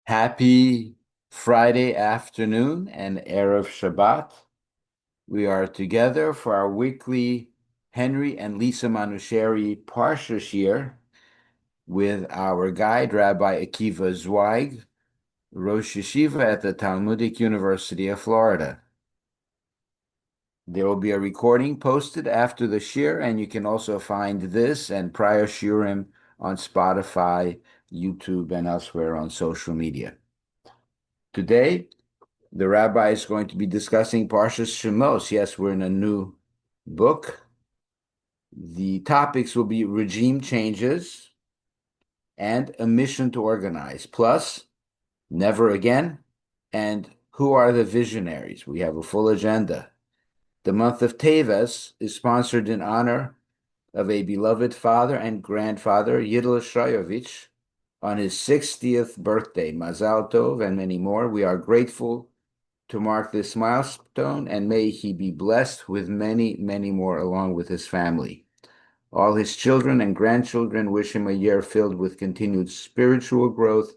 Happy Friday afternoon and Erev Shabbat. We are together for our weekly Henry and Lisa Manoucheri Parsha Shiur with our guide, Rabbi Akiva Zweig, Rosh Yeshiva at the Talmudic University of Florida. There will be a recording posted after the shiur, and you can also find this and prior shiurim on Spotify, YouTube, and elsewhere on social media. Today, the rabbi is going to be discussing Parshas Sh'mos. Yes, we're in a new book. The topics will be regime changes and a mission to organize, plus never again, and who are the visionaries. We have a full agenda. The month of Teves is sponsored in honor of a beloved father and grandfather, Yidel Shayovich, on his 60th birthday. Mazal Tov and many more. We are grateful to mark this milestone, and may he be blessed with many, many more along with his family. All his children and grandchildren wish him a year filled with continued spiritual growth,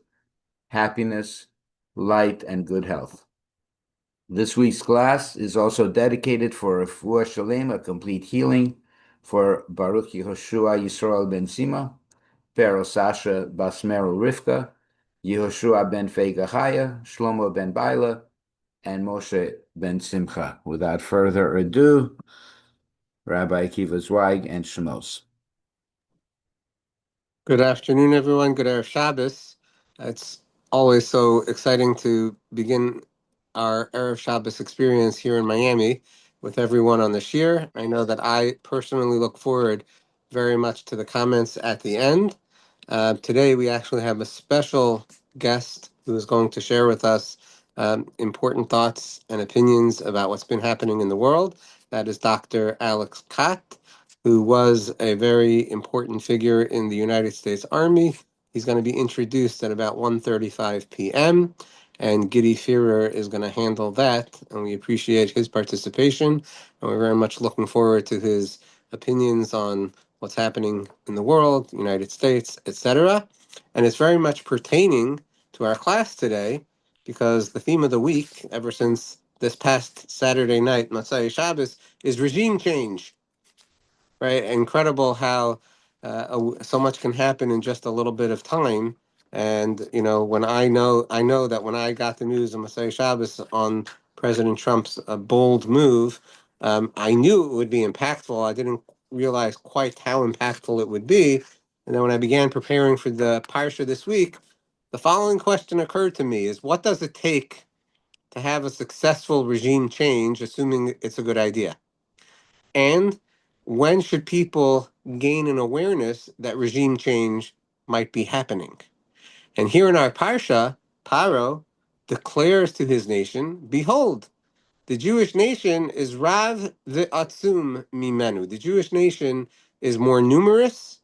happiness, light, and good health. This week's class is also dedicated for Refu'ah Shalem, a complete healing, for Baruch Yehoshua Yisrael ben Sima, Perel Sasha bas Meril Rivka, Yehoshua ben Faiga Chaya, Shlomo ben Baila, and Moshe ben Simcha. Without further ado, Rabbi Akiva Zweig and Sh'mos. Good afternoon, everyone. Good Erev Shabbos. It's always so exciting to begin our Erev Shabbos experience here in Miami with everyone on the shiur. I know that I personally look forward very much to the comments at the end. Today, we actually have a special guest who is going to share with us important thoughts and opinions about what's been happening in the world. That is Dr. Alex Kott, who was a very important figure in the United States Army. He's going to be introduced at about 1:35 p.m., and Giddy Führer is going to handle that, and we appreciate his participation, and we're very much looking forward to his opinions on what's happening in the world, United States, etc. And it's very much pertaining to our class today, because the theme of the week, ever since this past Saturday night, Matzai Shabbos, is regime change. Right? Incredible how so much can happen in just a little bit of time. And when I know that when I got the news of Masai Shabbos on President Trump's bold move, I knew it would be impactful. I didn't realize quite how impactful it would be. And then when I began preparing for the Parsha this week, the following question occurred to me: is what does it take to have a successful regime change, assuming it's a good idea? And when should people gain an awareness that regime change might be happening? And here in our Parsha, Paro declares to his nation, behold, the Jewish nation is Rav ve'atzum mimenu. The Jewish nation is more numerous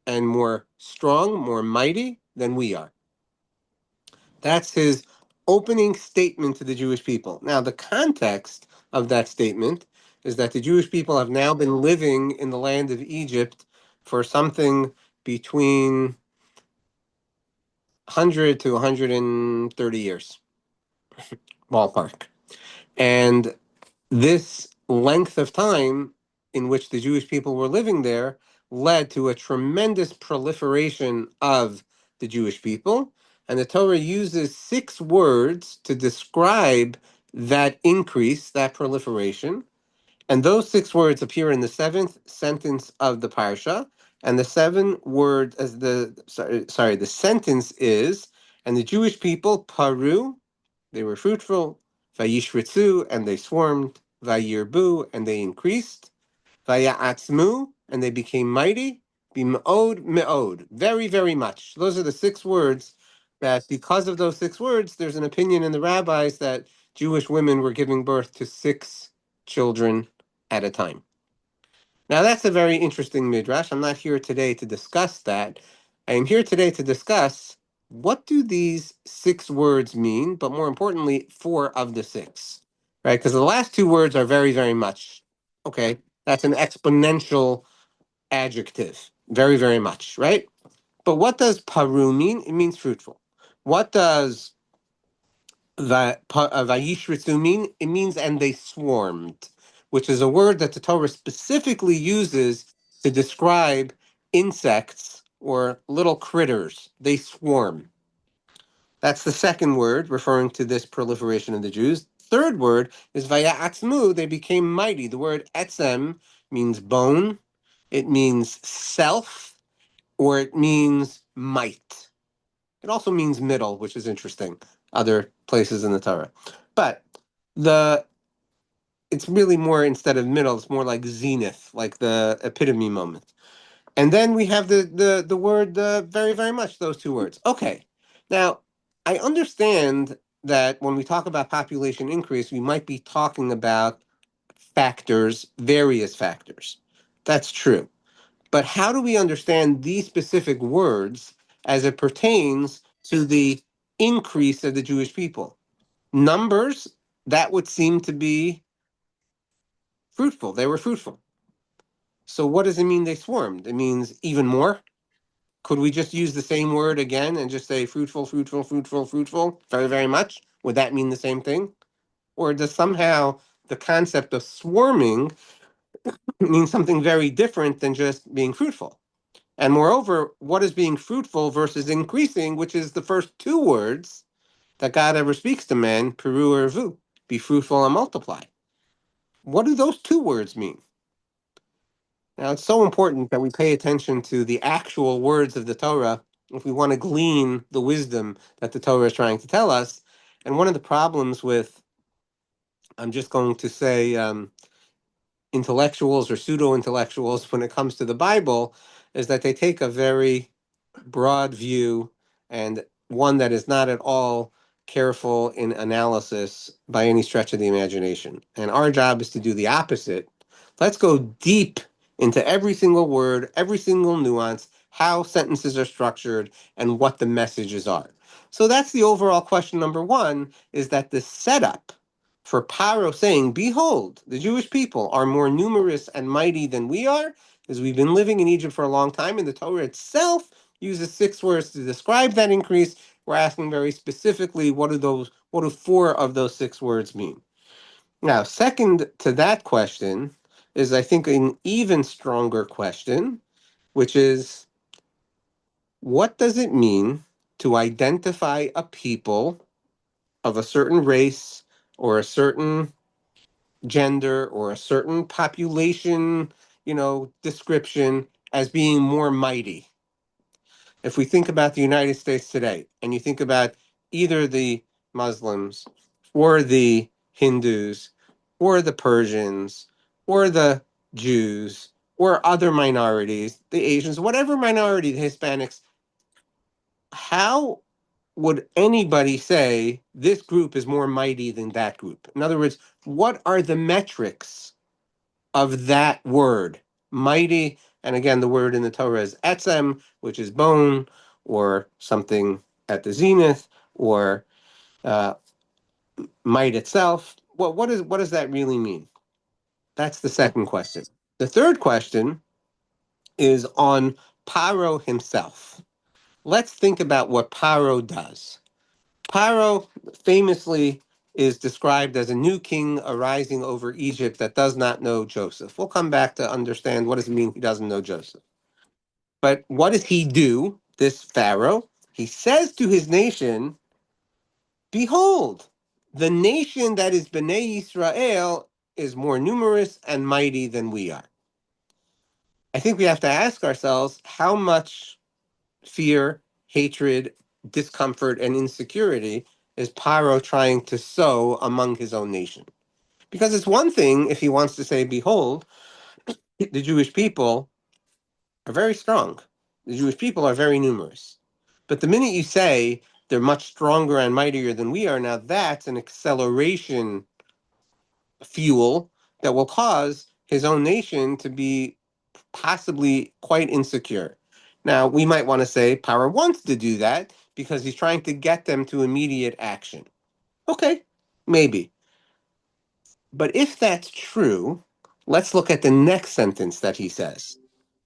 and more strong, more mighty than we are. That's his opening statement to the Jewish people. Now, the context of that statement is that the Jewish people have now been living in the land of Egypt for something between 100 to 130 years, ballpark. And this length of time in which the Jewish people were living there led to a tremendous proliferation of the Jewish people. And the Torah uses 6 words to describe that increase, that proliferation. And those 6 words appear in the 7th sentence of the Parsha. And the 7 word as the sentence is, and the Jewish people paru, they were fruitful, vayishritzu, and they swarmed, vayirbu, and they increased, vaya'atzmu, and they became mighty, bim'od me'od, very, very much. Those are the 6 words that, because of those 6 words, there's an opinion in the rabbis that Jewish women were giving birth to 6 children at a time. Now, that's a very interesting midrash. I'm not here today to discuss that. I am here today to discuss what do these 6 words mean, but more importantly, 4 of the 6, right? Because the last 2 words are very, very much. Okay, that's an exponential adjective. Very, very much, right? But what does paru mean? It means fruitful. What does Vayishritzu it means and they swarmed, which is a word that the Torah specifically uses to describe insects or little critters. They swarm. That's the second word referring to this proliferation of the Jews. Third word is vayatzmu, they became mighty. The word etzem means bone, it means self, or it means might. It also means middle, which is interesting, other places in the Torah. But the it's really more, instead of middle, it's more like zenith, like the epitome moment. And then we have the word very, very much, those two words. Okay. Now, I understand that when we talk about population increase, we might be talking about factors, various factors. That's true. But how do we understand these specific words as it pertains to the increase of the Jewish people? Numbers, that would seem to be fruitful. They were fruitful. So what does it mean they swarmed? It means even more. Could we just use the same word again and just say fruitful, fruitful, fruitful, fruitful, very, very much? Would that mean the same thing? Or does somehow the concept of swarming mean something very different than just being fruitful? And moreover, what is being fruitful versus increasing, which is the first two words that God ever speaks to man, peru or vu, be fruitful and multiply. What do those two words mean? Now, it's so important that we pay attention to the actual words of the Torah if we want to glean the wisdom that the Torah is trying to tell us. And one of the problems with, I'm just going to say, intellectuals or pseudo-intellectuals when it comes to the Bible is that they take a very broad view and one that is not at all careful in analysis by any stretch of the imagination. And our job is to do the opposite. Let's go deep into every single word, every single nuance, how sentences are structured, and what the messages are. So that's the overall question number one, is that the setup for Paro saying, behold, the Jewish people are more numerous and mighty than we are, because we've been living in Egypt for a long time, and the Torah itself uses 6 words to describe that increase. We're asking very specifically, what do 4 of those 6 words mean? Now, second to that question is, I think, an even stronger question, which is, what does it mean to identify a people of a certain race or a certain gender or a certain population, description as being more mighty? If we think about the United States today, and you think about either the Muslims or the Hindus or the Persians or the Jews or other minorities, the Asians, whatever minority, the Hispanics, how would anybody say this group is more mighty than that group? In other words, what are the metrics of that word, mighty? And again, the word in the Torah is etzem, which is bone, or something at the zenith, or uh, might itself. What does that really mean? That's the second question. The third question is on Paro himself. Let's think about what Paro does. Paro famously is described as a new king arising over Egypt that does not know Joseph. We'll come back to understand what does it mean he doesn't know Joseph. But what does he do, this Pharaoh? He says to his nation, behold, the nation that is Bnei Yisrael is more numerous and mighty than we are. I think we have to ask ourselves, how much fear, hatred, discomfort, and insecurity is Paro trying to sow among his own nation? Because it's one thing if he wants to say, behold, the Jewish people are very strong. The Jewish people are very numerous. But the minute you say they're much stronger and mightier than we are, now that's an acceleration fuel that will cause his own nation to be possibly quite insecure. Now, we might want to say Power wants to do that because he's trying to get them to immediate action. Okay, maybe. But if that's true, let's look at the next sentence that he says.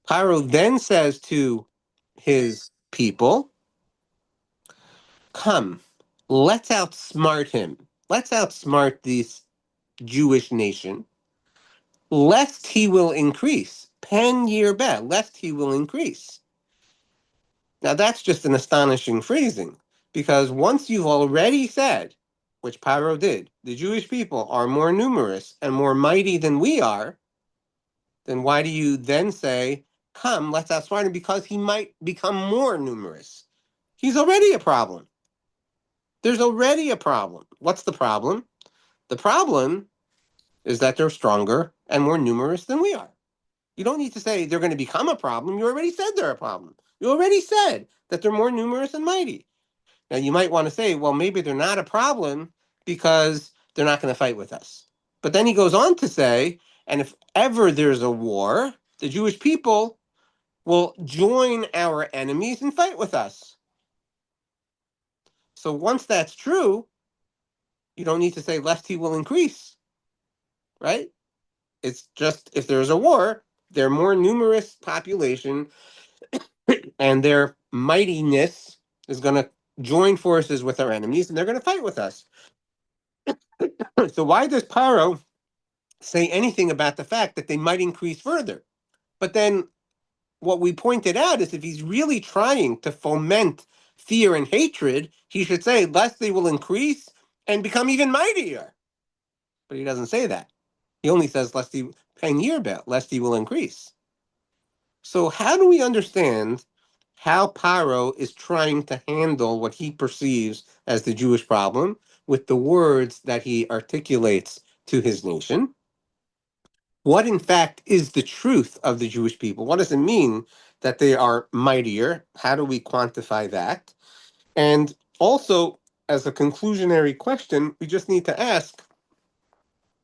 Paro then says to his people, come, let's outsmart him. Let's outsmart this Jewish nation, lest he will increase. Pen year bet, lest he will increase. Now that's just an astonishing phrasing, because once you've already said, which Paro did, the Jewish people are more numerous and more mighty than we are, then why do you then say, come, let's outsmart him because he might become more numerous? He's already a problem. There's already a problem. What's the problem? The problem is that they're stronger and more numerous than we are. You don't need to say they're going to become a problem. You already said they're a problem. You already said that they're more numerous and mighty. Now, you might want to say, well, maybe they're not a problem because they're not going to fight with us. But then he goes on to say, and if ever there's a war, the Jewish people will join our enemies and fight with us. So once that's true, you don't need to say lest he will increase, right? It's just if there's a war, their more numerous population and their mightiness is going to join forces with our enemies and they're going to fight with us. So why does Paro say anything about the fact that they might increase further? But then what we pointed out is if he's really trying to foment fear and hatred, he should say, lest they will increase and become even mightier. But he doesn't say that. He only says, lest he, pen year bet, lest he will increase. So how do we understand how Paro is trying to handle what he perceives as the Jewish problem with the words that he articulates to his nation? What, in fact, is the truth of the Jewish people? What does it mean that they are mightier? How do we quantify that? And also, as a conclusionary question, we just need to ask,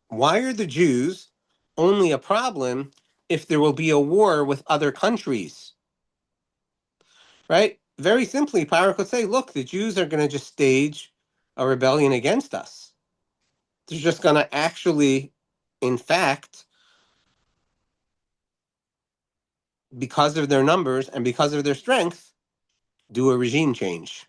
why are the Jews only a problem if there will be a war with other countries? Right? Very simply, Paro could say, look, the Jews are going to just stage a rebellion against us. They're just going to actually, in fact, because of their numbers and because of their strength, do a regime change.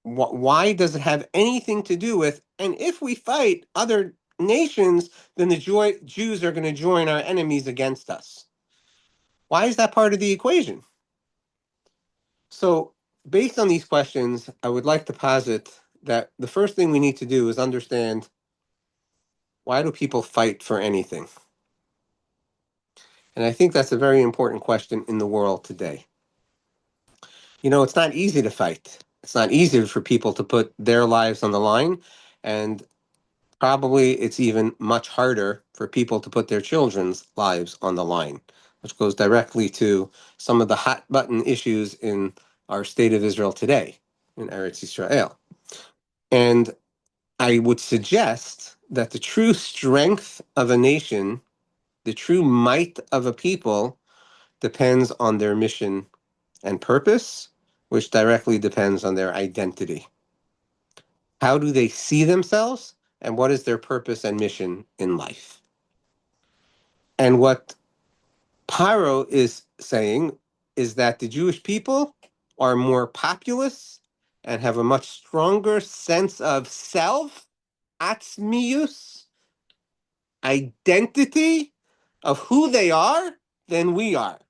Why does it have anything to do with, and if we fight other nations, then the Jews are going to join our enemies against us? Why is that part of the equation? So, based on these questions, I would like to posit that the first thing we need to do is understand, why do people fight for anything? And I think that's a very important question in the world today. You know, it's not easy to fight. It's not easy for people to put their lives on the line. And probably it's even much harder for people to put their children's lives on the line, which goes directly to some of the hot button issues in our state of Israel today, in Eretz Yisrael. And I would suggest that the true strength of a nation, the true might of a people, depends on their mission and purpose, which directly depends on their identity. How do they see themselves, and what is their purpose and mission in life? And what Paro is saying is that the Jewish people are more populous and have a much stronger sense of self, atzmius, identity of who they are than we are.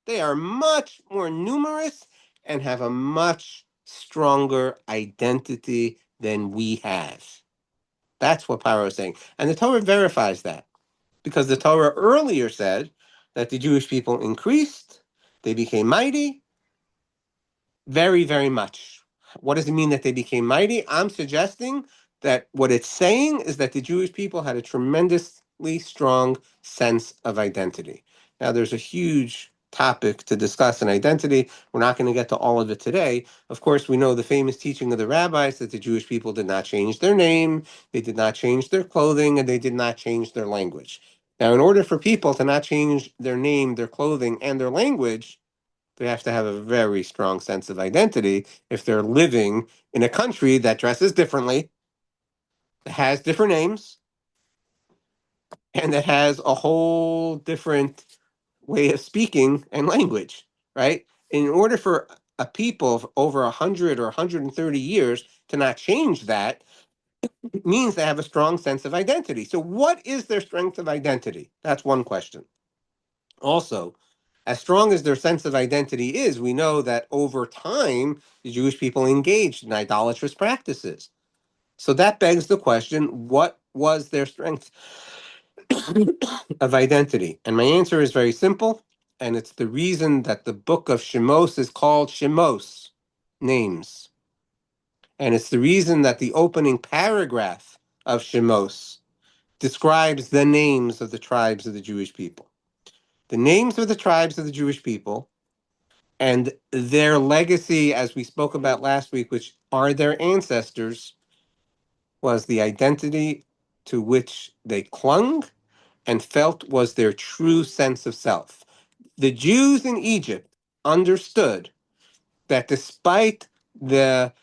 They are much more numerous and have a much stronger identity than we have. That's what Paro is saying. And the Torah verifies that, because the Torah earlier said that the Jewish people increased, they became mighty, very, very much. What does it mean that they became mighty? I'm suggesting that what it's saying is that the Jewish people had a tremendously strong sense of identity. Now, there's a huge topic to discuss in identity. We're not going to get to all of it today. Of course, we know the famous teaching of the rabbis that the Jewish people did not change their name, they did not change their clothing, and they did not change their language. Now, in order for people to not change their name, their clothing, and their language, they have to have a very strong sense of identity if they're living in a country that dresses differently, that has different names, and that has a whole different way of speaking and language, right? In order for a people for over 100 or 130 years to not change that means they have a strong sense of identity. So, what is their strength of identity? That's one question. Also, as strong as their sense of identity is, we know that over time, the Jewish people engaged in idolatrous practices. So that begs the question, what was their strength of identity? And my answer is very simple, and it's the reason that the book of Sh'mos is called Sh'mos, names. And it's the reason that the opening paragraph of Sh'mos describes the names of the tribes of the Jewish people. The names of the tribes of the Jewish people and their legacy, as we spoke about last week, which are their ancestors, was the identity to which they clung and felt was their true sense of self. The Jews in Egypt understood that despite the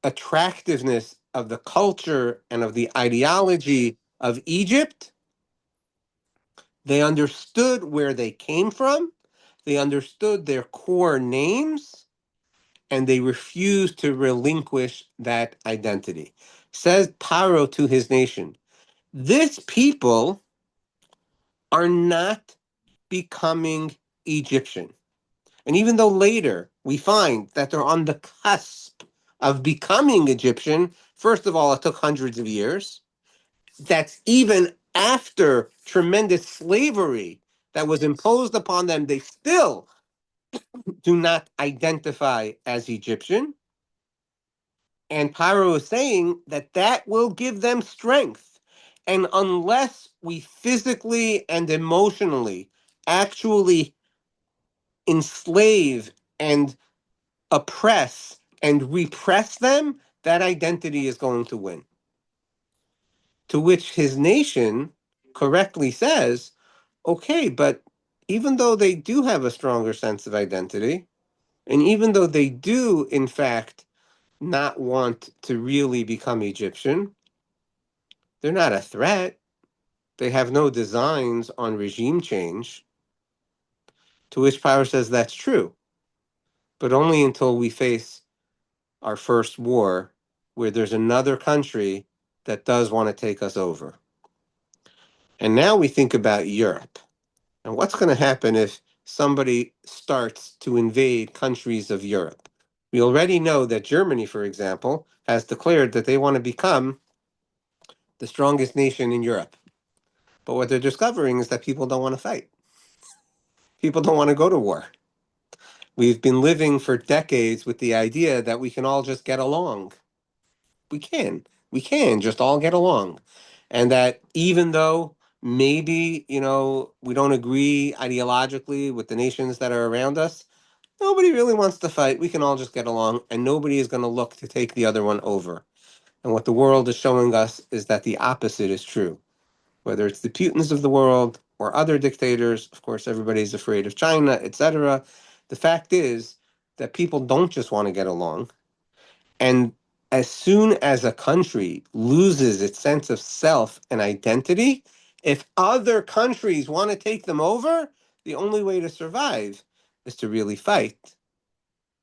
attractiveness of the culture and of the ideology of Egypt, they understood where they came from, they understood their core names, and they refused to relinquish that identity. Says Paro to his nation, this people are not becoming Egyptian. And even though later we find that they're on the cusp of becoming Egyptian, first of all, it took hundreds of years. That's even after tremendous slavery that was imposed upon them, they still do not identify as Egyptian. And Paro is saying that that will give them strength. And unless we physically and emotionally actually enslave and oppress and repress them, that identity is going to win. To which his nation correctly says, okay, but even though they do have a stronger sense of identity, and even though they do, in fact, not want to really become Egyptian, they're not a threat. They have no designs on regime change. To which Power says that's true, but only until we face our first war where there's another country that does want to take us over. And now we think about Europe. And what's going to happen if somebody starts to invade countries of Europe? We already know that Germany, for example, has declared that they want to become the strongest nation in Europe. But what they're discovering is that people don't want to fight. People don't want to go to war. We've been living for decades with the idea that we can all just get along. We can. We can just all get along. And that even though maybe, we don't agree ideologically with the nations that are around us, nobody really wants to fight. We can all just get along, and nobody is going to look to take the other one over. And what the world is showing us is that the opposite is true. Whether it's the Putins of the world or other dictators, of course, everybody's afraid of China, etc. The fact is that people don't just want to get along. And as soon as a country loses its sense of self and identity, if other countries want to take them over, the only way to survive is to really fight.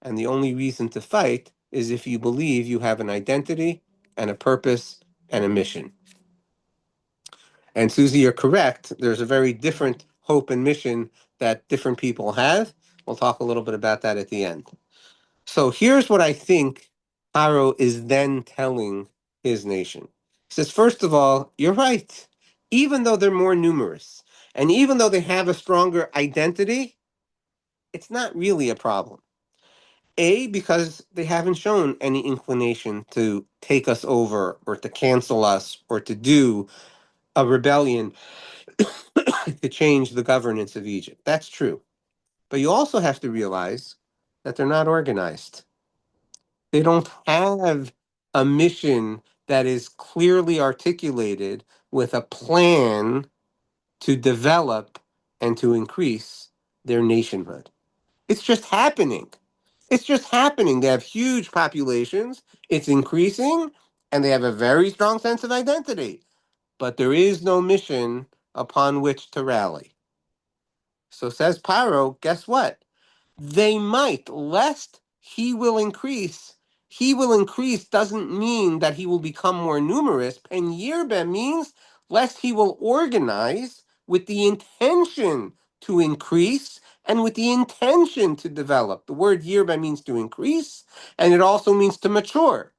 And the only reason to fight is if you believe you have an identity and a purpose and a mission. And Susie, you're correct. There's a very different hope and mission that different people have. We'll talk a little bit about that at the end. So here's what I think Paro is then telling his nation. He says, first of all, you're right. Even though they're more numerous, and even though they have a stronger identity, it's not really a problem. A, because they haven't shown any inclination to take us over or to cancel us or to do a rebellion to change the governance of Egypt. That's true. But you also have to realize that they're not organized. They don't have a mission that is clearly articulated with a plan to develop and to increase their nationhood. It's just happening. It's just happening. They have huge populations, it's increasing, and they have a very strong sense of identity. But there is no mission upon which to rally. So says Paro, guess what? They might, lest he will increase. He will increase doesn't mean that he will become more numerous. Pen yirbe means lest he will organize with the intention to increase and with the intention to develop. The word yirbe means to increase, and it also means to mature.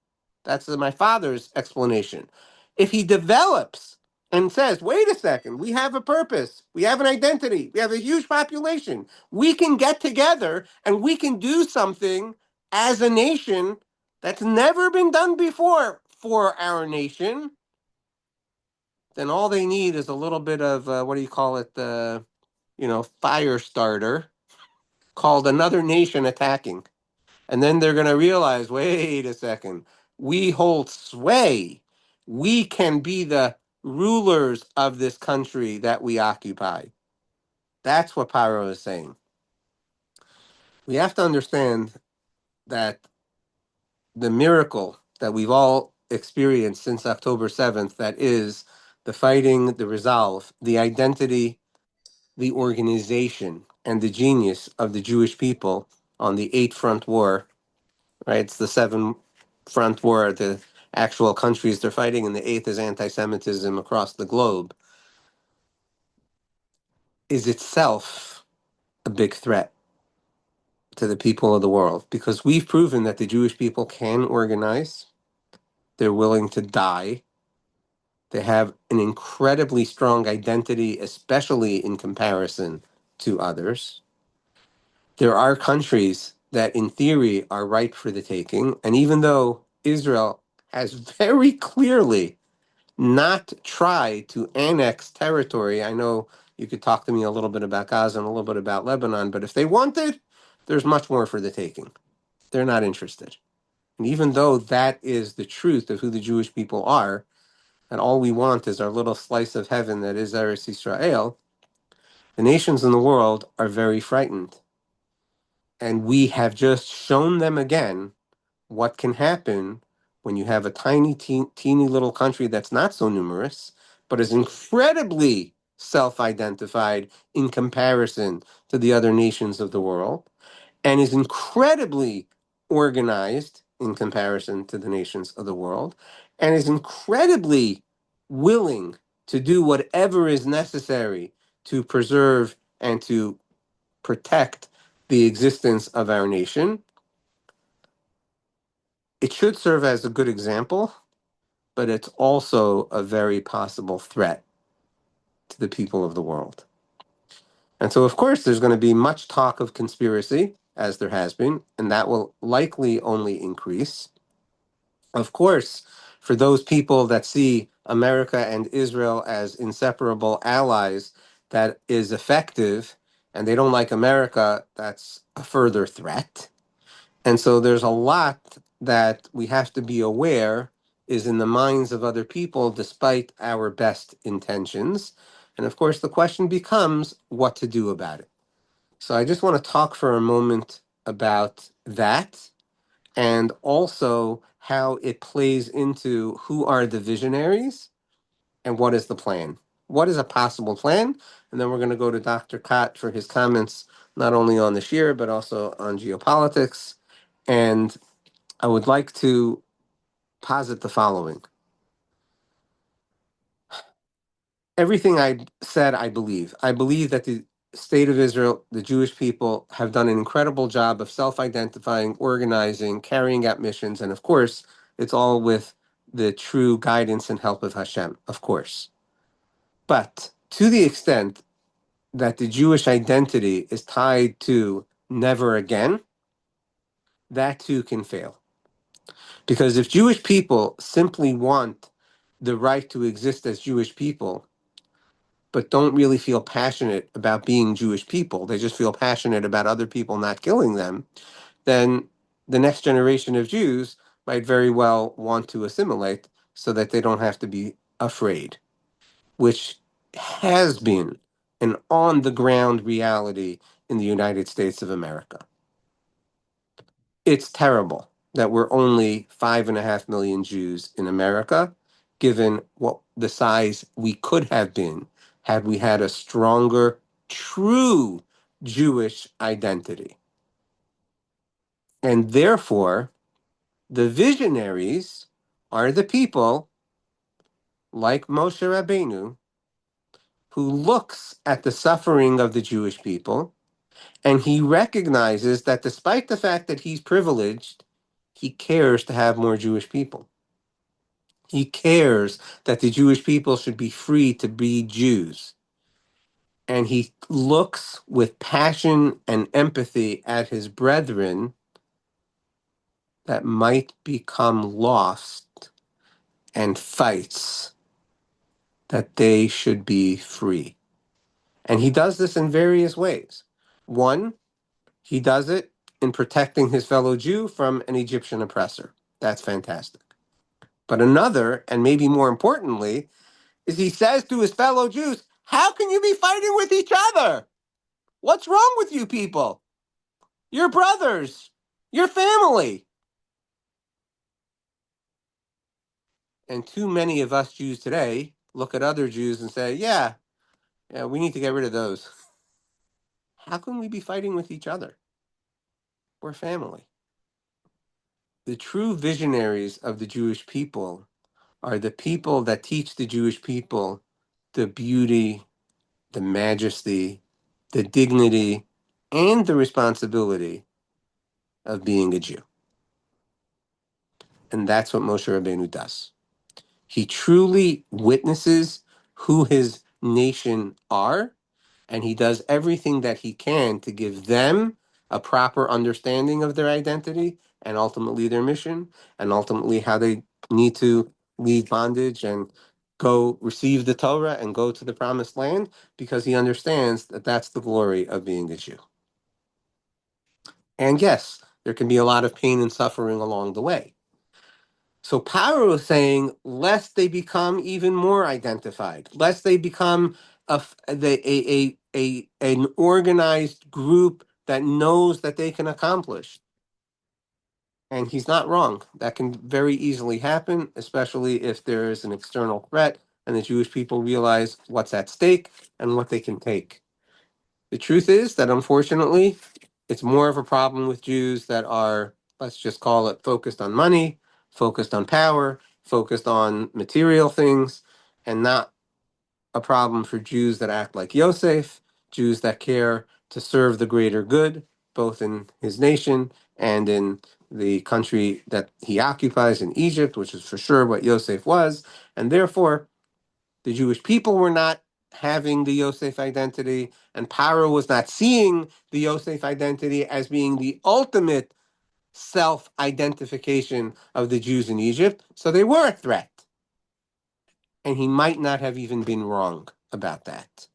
That's my father's explanation. If he develops and says, wait a second, we have a purpose, we have an identity, we have a huge population, we can get together and we can do something as a nation that's never been done before for our nation, then all they need is a little bit of, what do you call it, fire starter called another nation attacking. And then they're going to realize, wait a second, we hold sway. We can be the rulers of this country that we occupy. That's what Paro is saying. We have to understand that the miracle that we've all experienced since October 7th, that is the fighting, the resolve, the identity, the organization, and the genius of the Jewish people on the Eight Front War, right? It's the Seven Front War, the actual countries they're fighting, and the eighth is anti-Semitism across the globe, is itself a big threat to the people of the world, because we've proven that the Jewish people can organize, they're willing to die, they have an incredibly strong identity, especially in comparison to others. There are countries that, in theory, are ripe for the taking. And even though Israel has very clearly not tried to annex territory, I know you could talk to me a little bit about Gaza and a little bit about Lebanon, but if they wanted, there's much more for the taking. They're not interested. And even though that is the truth of who the Jewish people are, and all we want is our little slice of heaven that is Eretz Yisrael, the nations in the world are very frightened. And we have just shown them again what can happen when you have a tiny, teeny little country that's not so numerous, but is incredibly self identified in comparison to the other nations of the world, and is incredibly organized in comparison to the nations of the world, and is incredibly willing to do whatever is necessary to preserve and to protect the existence of our nation. It should serve as a good example, but it's also a very possible threat to the people of the world. And so, of course, there's going to be much talk of conspiracy, as there has been, and that will likely only increase. Of course, for those people that see America and Israel as inseparable allies, that is effective, and they don't like America, that's a further threat. And so there's a lot that we have to be aware is in the minds of other people despite our best intentions. And of course, the question becomes what to do about it. So I just want to talk for a moment about that, and also how it plays into who are the visionaries and what is the plan. What is a possible plan? And then we're going to go to Dr. Kott for his comments, not only on the Shiur, but also on geopolitics. And I would like to posit the following. Everything I said, I believe. I believe that the state of Israel, the Jewish people, have done an incredible job of self-identifying, organizing, carrying out missions, and of course, it's all with the true guidance and help of Hashem, of course. But to the extent that the Jewish identity is tied to never again, that too can fail. Because if Jewish people simply want the right to exist as Jewish people, but don't really feel passionate about being Jewish people, they just feel passionate about other people not killing them, then the next generation of Jews might very well want to assimilate so that they don't have to be afraid, which has been an on the ground reality in the United States of America. It's terrible that we're only 5.5 million Jews in America, given what the size we could have been had we had a stronger, true Jewish identity. And therefore, the visionaries are the people like Moshe Rabbeinu who looks at the suffering of the Jewish people, and he recognizes that despite the fact that he's privileged, he cares to have more Jewish people. He cares that the Jewish people should be free to be Jews. And he looks with passion and empathy at his brethren that might become lost and fights that they should be free. And he does this in various ways. One, he does it in protecting his fellow Jew from an Egyptian oppressor. That's fantastic. But another, and maybe more importantly, is he says to his fellow Jews, how can you be fighting with each other? What's wrong with you people? You're brothers. You're family. And too many of us Jews today look at other Jews and say, yeah, we need to get rid of those. How can we be fighting with each other? We're family. The true visionaries of the Jewish people are the people that teach the Jewish people the beauty, the majesty, the dignity, and the responsibility of being a Jew. And that's what Moshe Rabbeinu does. He truly witnesses who his nation are, and he does everything that he can to give them a proper understanding of their identity and ultimately their mission, and ultimately how they need to leave bondage and go receive the Torah and go to the promised land, because he understands that that's the glory of being a Jew. And yes, there can be a lot of pain and suffering along the way. So Paro is saying, lest they become even more identified, lest they become an organized group that knows that they can accomplish. And he's not wrong. That can very easily happen, especially if there is an external threat and the Jewish people realize what's at stake and what they can take. The truth is that unfortunately, it's more of a problem with Jews that are, let's just call it, focused on money, focused on power, focused on material things, and not a problem for Jews that act like Yosef, Jews that care to serve the greater good, both in his nation and in the country that he occupies in Egypt, which is for sure what Yosef was. And therefore, the Jewish people were not having the Yosef identity, and Paro was not seeing the Yosef identity as being the ultimate self-identification of the Jews in Egypt. So they were a threat. And he might not have even been wrong about that.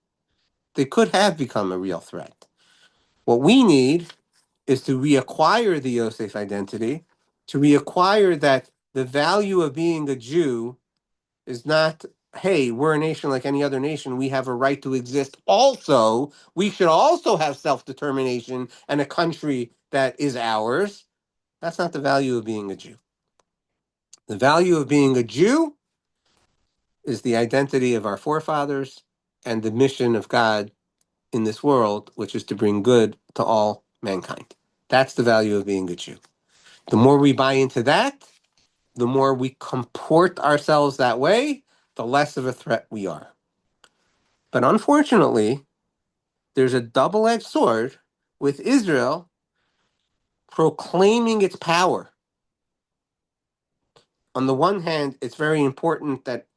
They could have become a real threat. What we need is to reacquire the Yosef identity, to reacquire that the value of being a Jew is not, hey, we're a nation like any other nation. We have a right to exist. Also, we should also have self-determination and a country that is ours. That's not the value of being a Jew. The value of being a Jew is the identity of our forefathers and the mission of God in this world, which is to bring good to all mankind. That's the value of being a Jew. The more we buy into that, the more we comport ourselves that way, the less of a threat we are. But unfortunately, there's a double-edged sword with Israel proclaiming its power. On the one hand, it's very important that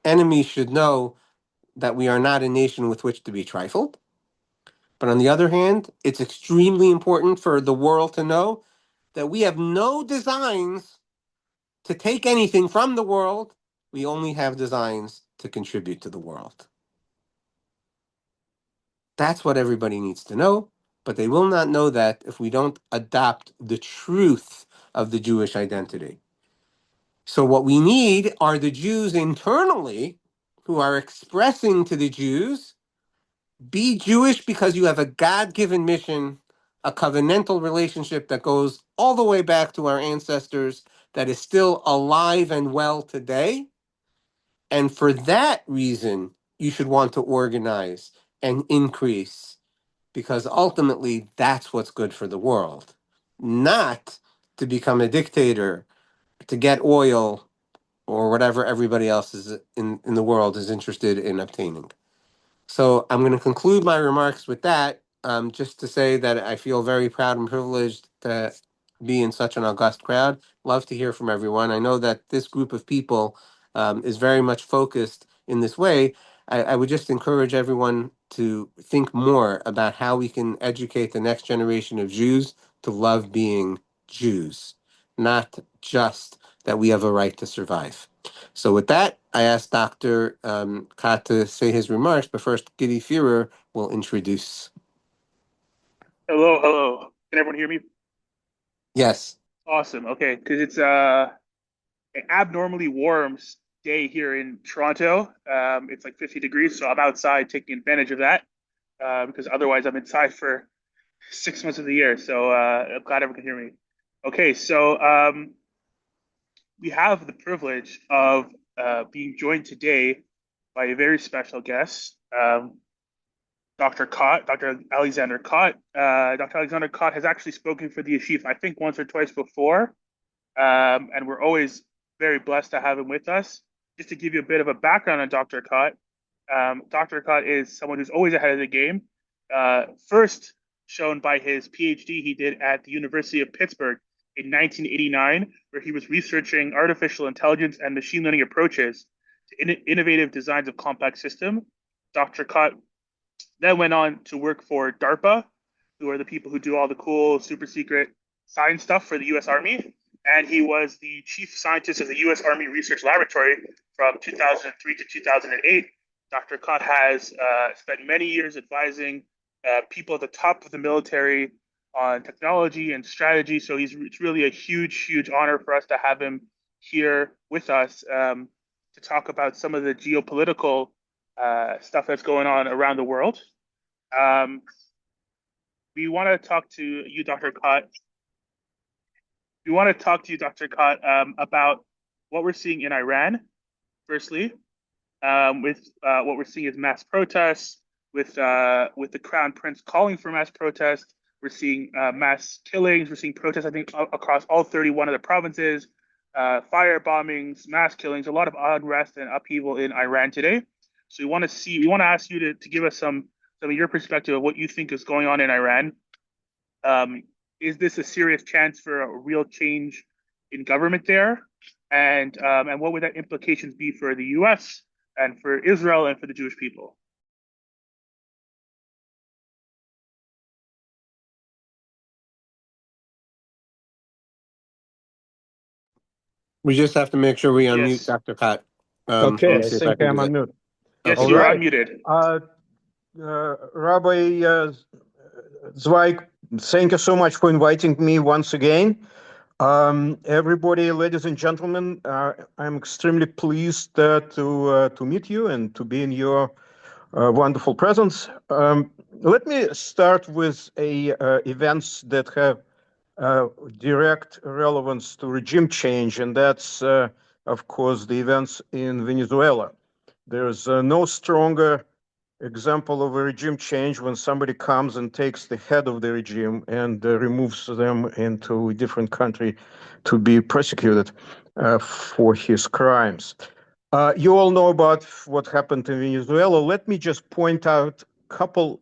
enemies should know that we are not a nation with which to be trifled. But on the other hand, it's extremely important for the world to know that we have no designs to take anything from the world. We only have designs to contribute to the world. That's what everybody needs to know, but they will not know that if we don't adopt the truth of the Jewish identity. So what we need are the Jews internally who are expressing to the Jews, be Jewish because you have a God-given mission, a covenantal relationship that goes all the way back to our ancestors, that is still alive and well today. And for that reason, you should want to organize and increase, because ultimately that's what's good for the world. not to become a dictator, to get oil or whatever everybody else is in the world is interested in obtaining. So I'm going to conclude my remarks with that, just to say that I feel very proud and privileged to be in such an august crowd. Love to hear from everyone. I know that this group of people is very much focused in this way. I would just encourage everyone to think more about how we can educate the next generation of Jews to love being Jews, not just that we have a right to survive. So with that, I asked Dr. Kott to say his remarks, but first Giddy Führer will introduce. Hello, hello. Can everyone hear me? Yes. Awesome. Okay, because it's an abnormally warm day here in Toronto. It's like 50 degrees, so I'm outside taking advantage of that because otherwise I'm inside for 6 months of the year. So I'm glad everyone can hear me. Okay, so we have the privilege of being joined today by a very special guest. Dr. Kott, Dr. Alexander Kott. Dr. Alexander Kott has actually spoken for the Yeshiva, I think, once or twice before, and we're always very blessed to have him with us. Just to give you a bit of a background on Dr. Kott, Dr. Kott is someone who's always ahead of the game. First shown by his PhD he did at the University of Pittsburgh in 1989, where he was researching artificial intelligence and machine learning approaches to innovative designs of complex systems. Dr. Kott then went on to work for DARPA, who are the people who do all the cool, super secret science stuff for the US Army. And he was the chief scientist of the US Army Research Laboratory from 2003 to 2008. Dr. Kott has spent many years advising people at the top of the military on technology and strategy. So it's really a huge, huge honor for us to have him here with us to talk about some of the geopolitical stuff that's going on around the world. Um, we want to talk to you, Dr. Kott. We want to talk to you, Dr. Kott, about what we're seeing in Iran, firstly, with what we're seeing as mass protests, with the Crown Prince calling for mass protests. We're seeing mass killings. We're seeing protests, I think, across all 31 of the provinces, fire bombings, mass killings, a lot of unrest and upheaval in Iran today. So we want to ask you to give us some of your perspective of what you think is going on in Iran. Is this a serious chance for a real change in government there? And what would that implications be for the U.S. and for Israel and for the Jewish people? We just have to make sure we unmute Yes. Dr. Kott. Let Okay, me I see if I think can I'm do on it. mute. Yes, Okay. you are All right. unmuted. Rabbi Zweig, thank you so much for inviting me once again. Everybody, ladies and gentlemen, I'm extremely pleased to meet you and to be in your wonderful presence. Let me start with events that have direct relevance to regime change, and that's, of course, the events in Venezuela. There's no stronger example of a regime change when somebody comes and takes the head of the regime and removes them into a different country to be prosecuted for his crimes. You all know about what happened in Venezuela. Let me just point out a couple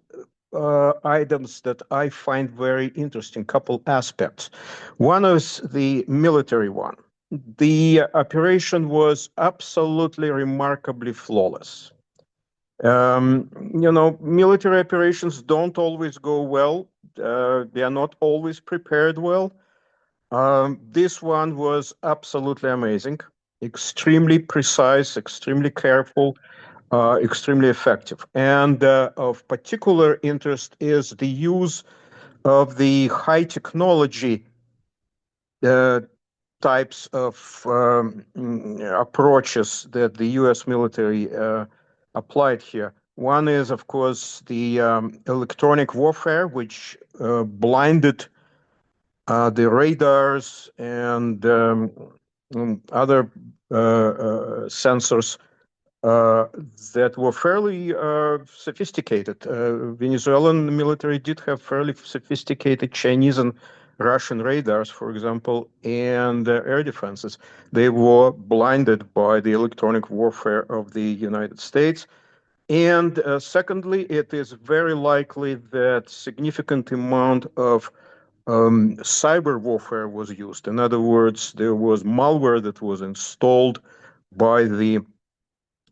items that I find very interesting, couple aspects. One is the military one. The operation was absolutely remarkably flawless. Military operations don't always go well. They are not always prepared well. This one was absolutely amazing, extremely precise, extremely careful, extremely effective. And of particular interest is the use of the high technology types of approaches that the US military applied here. One is, of course, the electronic warfare, which blinded the radars and other sensors that were fairly sophisticated. Venezuelan military did have fairly sophisticated Chinese and Russian radars, for example, and air defenses. They were blinded by the electronic warfare of the United States. And secondly, it is very likely that significant amount of cyber warfare was used. In other words, there was malware that was installed by the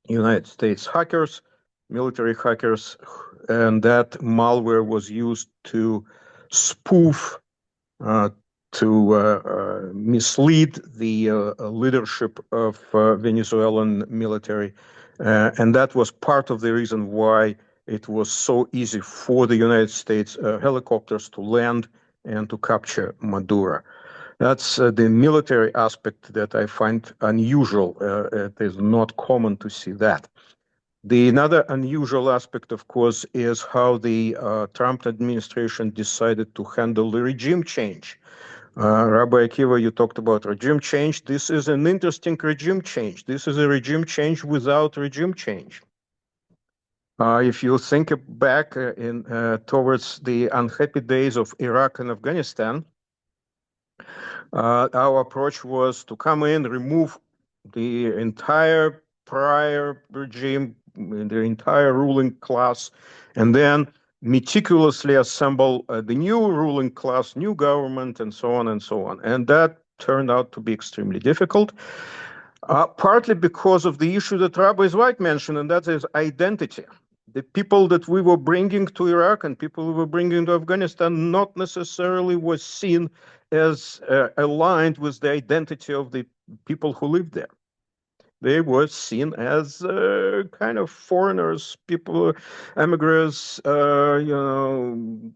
United States hackers, military hackers, and that malware was used to spoof, to mislead the leadership of Venezuelan military. And that was part of the reason why it was so easy for the United States helicopters to land and to capture Maduro. That's the military aspect that I find unusual. It is not common to see that. Another unusual aspect, of course, is how the Trump administration decided to handle the regime change. Rabbi Akiva, you talked about regime change. This is an interesting regime change. This is a regime change without regime change. If you think back towards the unhappy days of Iraq and Afghanistan, our approach was to come in, remove the entire prior regime, the entire ruling class, and then meticulously assemble the new ruling class, new government, and so on and so on. And that turned out to be extremely difficult, partly because of the issue that Rabbi White mentioned, and that is identity. The people that we were bringing to Iraq and people we were bringing to Afghanistan not necessarily was seen as aligned with the identity of the people who lived there. They were seen as kind of foreigners, people, immigrants,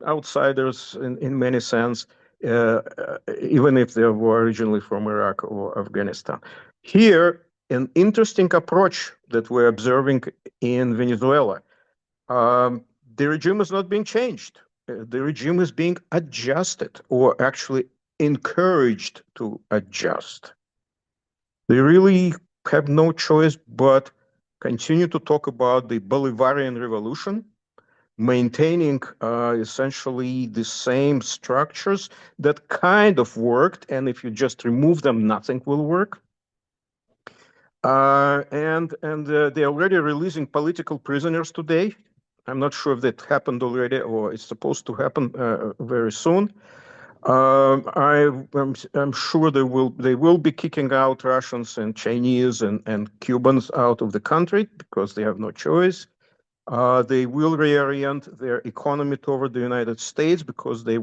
outsiders in many sense, even if they were originally from Iraq or Afghanistan. Here, an interesting approach that we're observing in Venezuela. The regime is not being changed. The regime is being adjusted or actually encouraged to adjust. They really have no choice but continue to talk about the Bolivarian revolution, maintaining essentially the same structures that kind of worked, and if you just remove them, nothing will work. And they're already releasing political prisoners today. I'm not sure if that happened already or it's supposed to happen very soon. I'm sure they will be kicking out Russians and Chinese and Cubans out of the country because they have no choice. They will reorient their economy toward the United States because they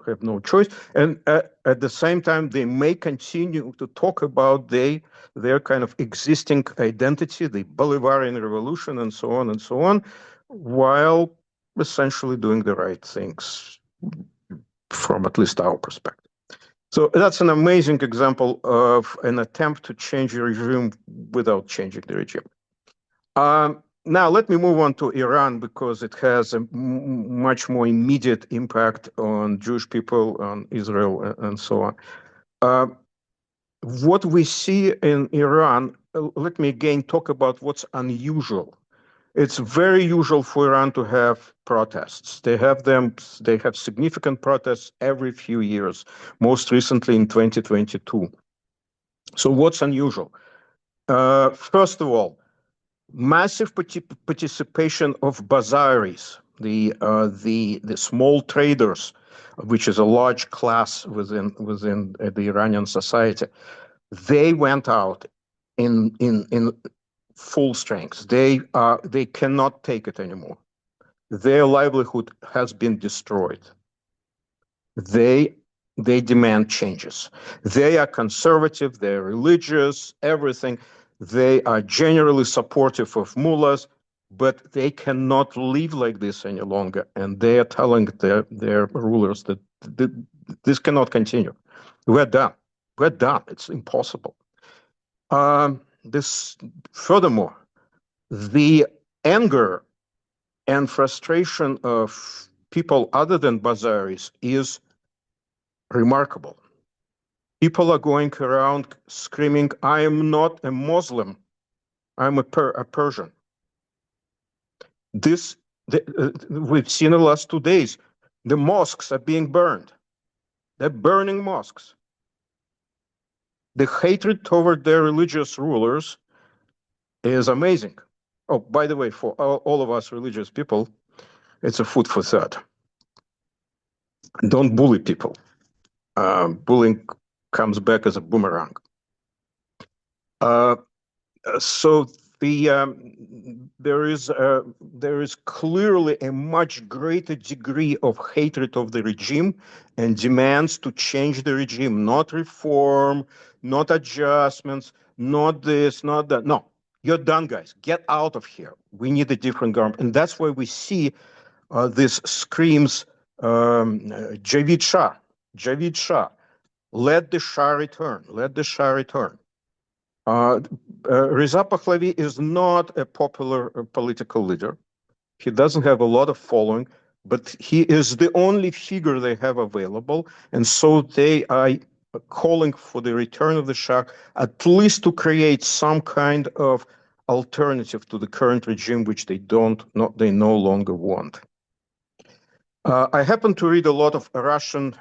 have no choice. And at the same time, they may continue to talk about their kind of existing identity, the Bolivarian revolution, and so on, while essentially doing the right things from at least our perspective. So that's an amazing example of an attempt to change the regime without changing the regime. Now, let me move on to Iran because it has a much more immediate impact on Jewish people, on Israel, and so on. What we see in Iran, let me again talk about what's unusual. It's very usual for Iran to have protests. They have significant protests every few years, most recently in 2022. So what's unusual? First of all, massive participation of bazaris, the small traders, which is a large class within the Iranian society. They went out in full strength. They cannot take it anymore. Their livelihood has been destroyed. They demand changes. They are conservative, they're religious, everything. They are generally supportive of mullahs, but they cannot live like this any longer. And they are telling their rulers that this cannot continue. We're done. We're done. It's impossible. Furthermore, the anger and frustration of people other than bazaris is remarkable. People are going around screaming, "I am not a Muslim. I'm a Persian." We've seen in the last 2 days, the mosques are being burned. They're burning mosques. The hatred toward their religious rulers is amazing. Oh, by the way, for all of us religious people, it's a food for thought. Don't bully people. Bullying comes back as a boomerang. So there is clearly a much greater degree of hatred of the regime and demands to change the regime, not reform, not adjustments, not this, not that. No, you're done, guys. Get out of here. We need a different government, and that's why we see this screams, Javid Shah, Javid Shah. Let the Shah return. Let the Shah return. Reza Pahlavi is not a popular political leader. He doesn't have a lot of following, but he is the only figure they have available. And so they are calling for the return of the Shah, at least to create some kind of alternative to the current regime, which they no longer want. I happen to read a lot of Russian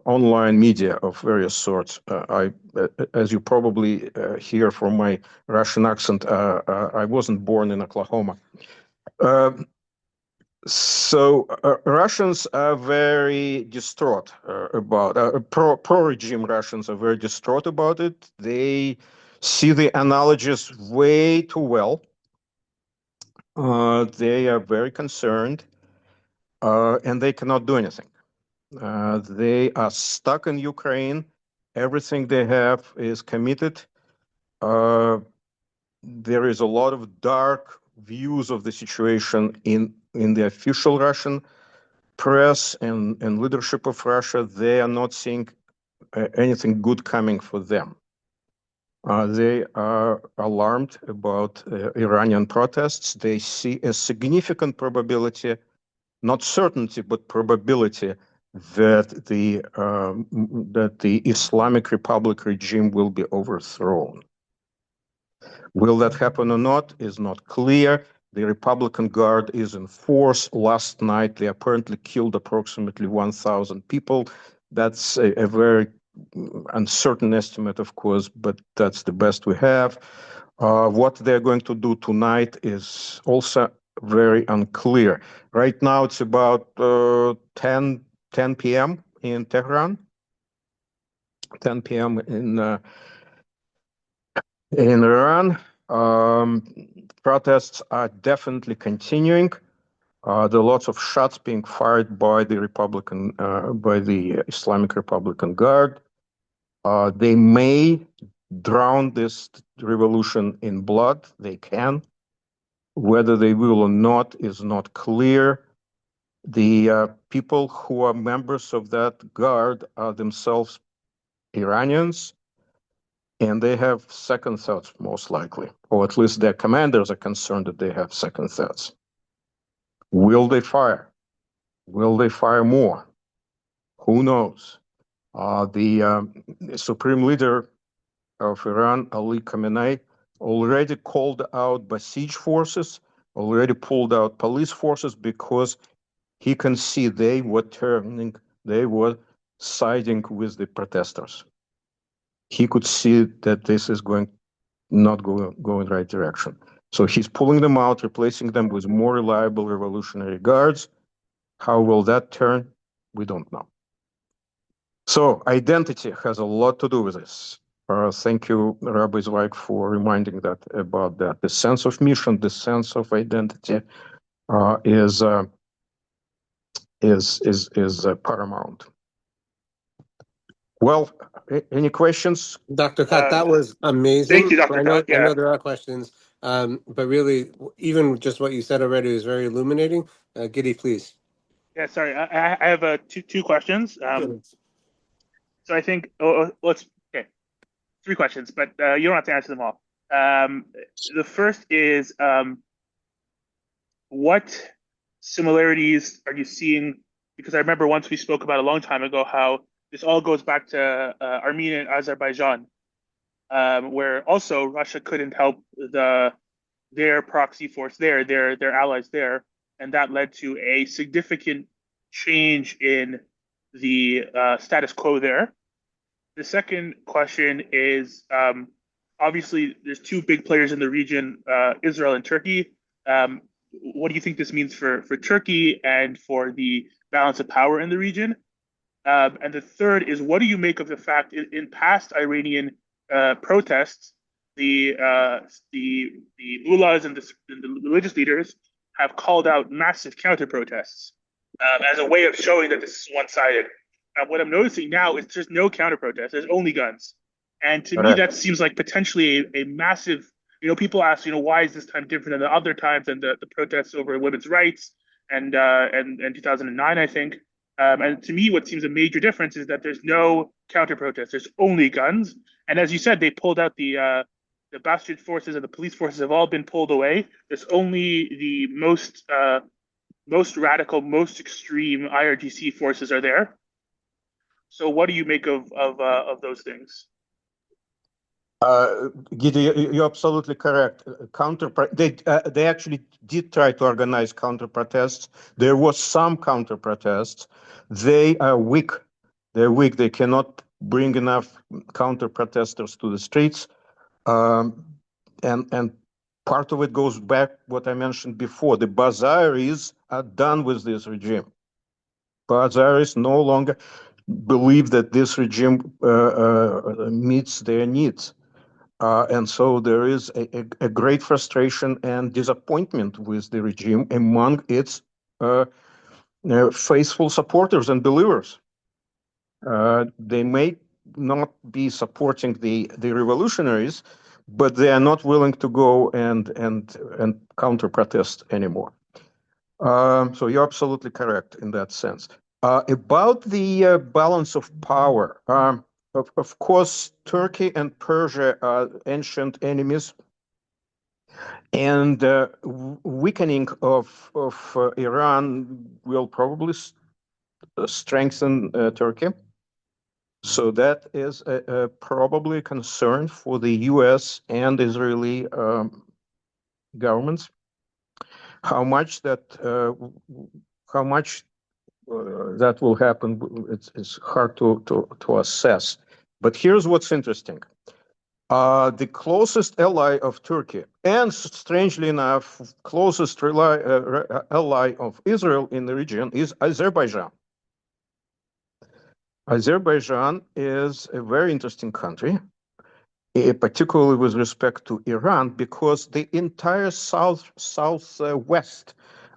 online media of various sorts. As you probably hear from my Russian accent, I wasn't born in Oklahoma. So Russians are very distraught about pro-regime Russians are very distraught about it. They see the analogies way too well. They are very concerned. And they cannot do anything. They are stuck in Ukraine. Everything they have is committed. There is a lot of dark views of the situation in the official Russian press and leadership of Russia. They are not seeing anything good coming for them. They are alarmed about Iranian protests. They see a significant probability, not certainty, but probability that the Islamic Republic regime will be overthrown. Will that happen or not is not clear. The Republican Guard is in force. Last night, they apparently killed approximately 1,000 people. That's a very uncertain estimate, of course, but that's the best we have. What they're going to do tonight is also very unclear. Right now, it's about 10 p.m. in Tehran, 10 p.m. in Iran. Protests are definitely continuing. There are lots of shots being fired by the Islamic Republican Guard. They may drown this revolution in blood. They can. Whether they will or not is not clear. The people who are members of that guard are themselves Iranians, and they have second thoughts, most likely, or at least their commanders are concerned that they have second thoughts. Will they fire? Will they fire more? Who knows? The supreme leader of Iran, Ali Khamenei, already called out Basij forces, already pulled out police forces because he can see they were siding with the protesters. He could see that this is not go in the right direction. So he's pulling them out, replacing them with more reliable revolutionary guards. How will that turn? We don't know. So identity has a lot to do with this. Thank you, Rabbi Zweig, for reminding about that. The sense of mission, the sense of identity is paramount. Well, any questions? Dr. Kott, that was amazing. Thank you, Dr. I Kott. know Yeah. there are questions, but really, even just what you said already is very illuminating. Giddy, please. Yeah, sorry. I have two questions. So I think okay, three questions, but you don't have to answer them all. The first is what similarities are you seeing? Because I remember once we spoke about a long time ago how this all goes back to Armenia and Azerbaijan, where also Russia couldn't help their proxy force there, their allies there, and that led to a significant change in the status quo there? The second question is obviously there's two big players in the region, Israel and Turkey. What do you think this means for Turkey and for the balance of power in the region? And the third is, what do you make of the fact in past Iranian protests, the mullahs and the religious leaders have called out massive counter protests as a way of showing that this is one-sided. What I'm noticing now is there's no counter protest. There's only guns. And to me, that seems like potentially a massive, people ask, why is this time different than the other times and the protests over women's rights and 2009, I think. And to me, what seems a major difference is that there's no counter protest. There's only guns. And as you said, they pulled out the Bastion forces and the police forces have all been pulled away. There's only the most radical, most extreme IRGC forces are there. So what do you make of those things? Gidi, you're absolutely correct. They actually did try to organize counter protests. There was some counter protests. They are weak. They're weak. They cannot bring enough counter protesters to the streets. And part of it goes back what I mentioned before. The Bazaris are done with this regime. Bazaris no longer believe that this regime meets their needs. And so there is a great frustration and disappointment with the regime among its faithful supporters and believers. They may not be supporting the revolutionaries, but they are not willing to go and counter protest anymore. So you're absolutely correct in that sense. About the balance of power, of course, Turkey and Persia are ancient enemies, and weakening of Iran will probably strengthen Turkey. So that is probably a concern for the U.S. and Israeli governments. How much that will happen, it's hard to assess. But here's what's interesting. The closest ally of Turkey, and strangely enough, closest ally of Israel in the region is Azerbaijan. Azerbaijan is a very interesting country, particularly with respect to Iran, because the entire southwest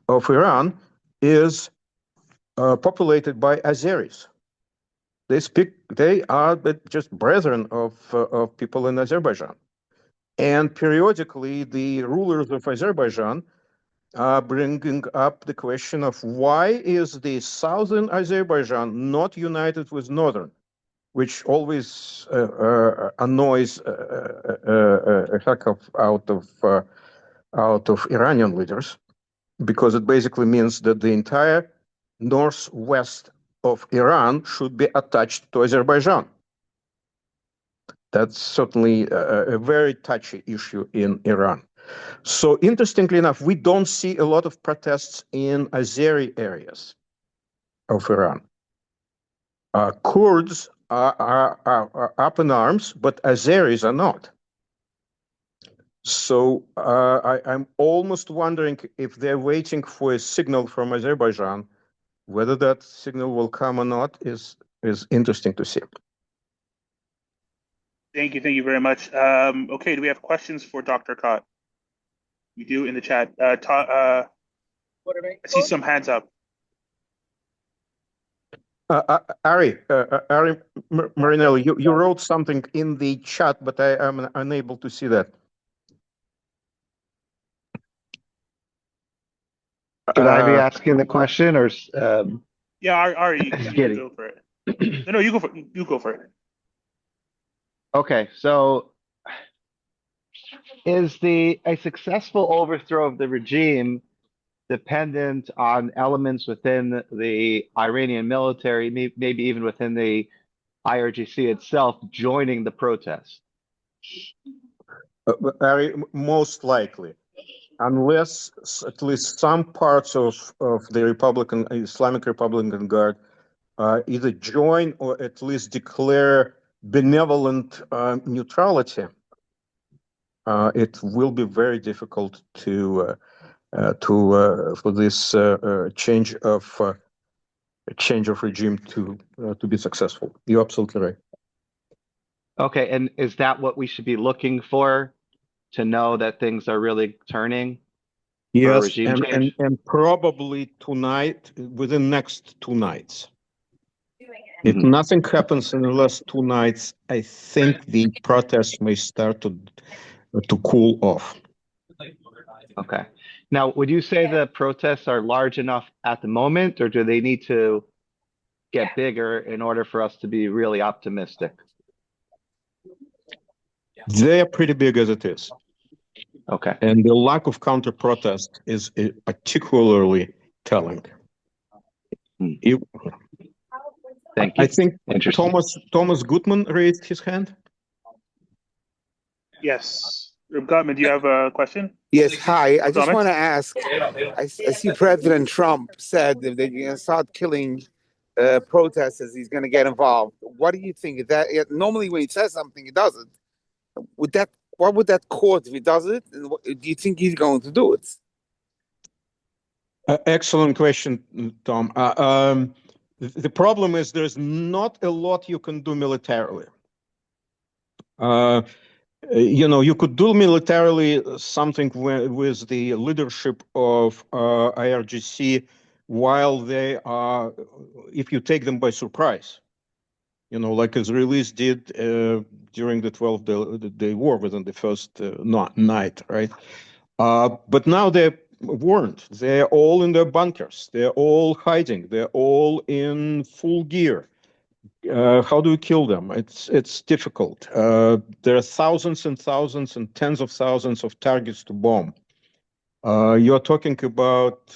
of Iran is populated by Azeris. They are just brethren of people in Azerbaijan. And periodically, the rulers of Azerbaijan are bringing up the question of why is the southern Azerbaijan not united with northern, which always annoys a heck out of Iranian leaders, because it basically means that the entire northwest of Iran should be attached to Azerbaijan. That's certainly a very touchy issue in Iran. So interestingly enough, we don't see a lot of protests in Azeri areas of Iran. Kurds are up in arms, but Azeris are not. So I'm almost wondering if they're waiting for a signal from Azerbaijan. Whether that signal will come or not is interesting to see. Thank you very much. Okay, do we have questions for Dr. Kott? We do in the chat. I see some hands up. Ari Marinelli, you wrote something in the chat, but I am unable to see that. Should I be asking the question, or? Yeah, Ari, you go for it. No, you go for it. Okay, so is a successful overthrow of the regime dependent on elements within the Iranian military, maybe even within the IRGC itself, joining the protest? Most likely, unless at least some parts of the Islamic Republican Guard either join or at least declare benevolent neutrality, it will be very difficult for this change of regime to be successful. You're absolutely right. Okay, and is that what we should be looking for to know that things are really turning for a Yes, regime and change? probably tonight, within next 2 nights. If Mhm. nothing happens in the last 2 nights, I think the protests may start to cool off. Okay. Now, would you say the protests are large enough at the moment, or do they need to get bigger in order for us to be really optimistic? They're pretty big as it is. Okay. And the lack of counter-protest is particularly telling. Thank I you. think Interesting. Thomas Gutman raised his hand. Yes. Gutman, do you have a question? Yes, hi. I just want Comments? to ask. I see President Trump said that they're going to start killing protesters. He's going to get involved. What do you think? Is that normally when he says something, he does it. Would that? What would that cause if he does it? And do you think he's going to do it? Excellent question, Tom. The problem is there's not a lot you can do militarily. You could do militarily something with the leadership of IRGC while they are, if you take them by surprise, like Israelis did during the 12-day war within the first night, right? But now they're warned. They're all in their bunkers. They're all hiding. They're all in full gear. How do you kill them? It's difficult. There are thousands and thousands and tens of thousands of targets to bomb. You're talking about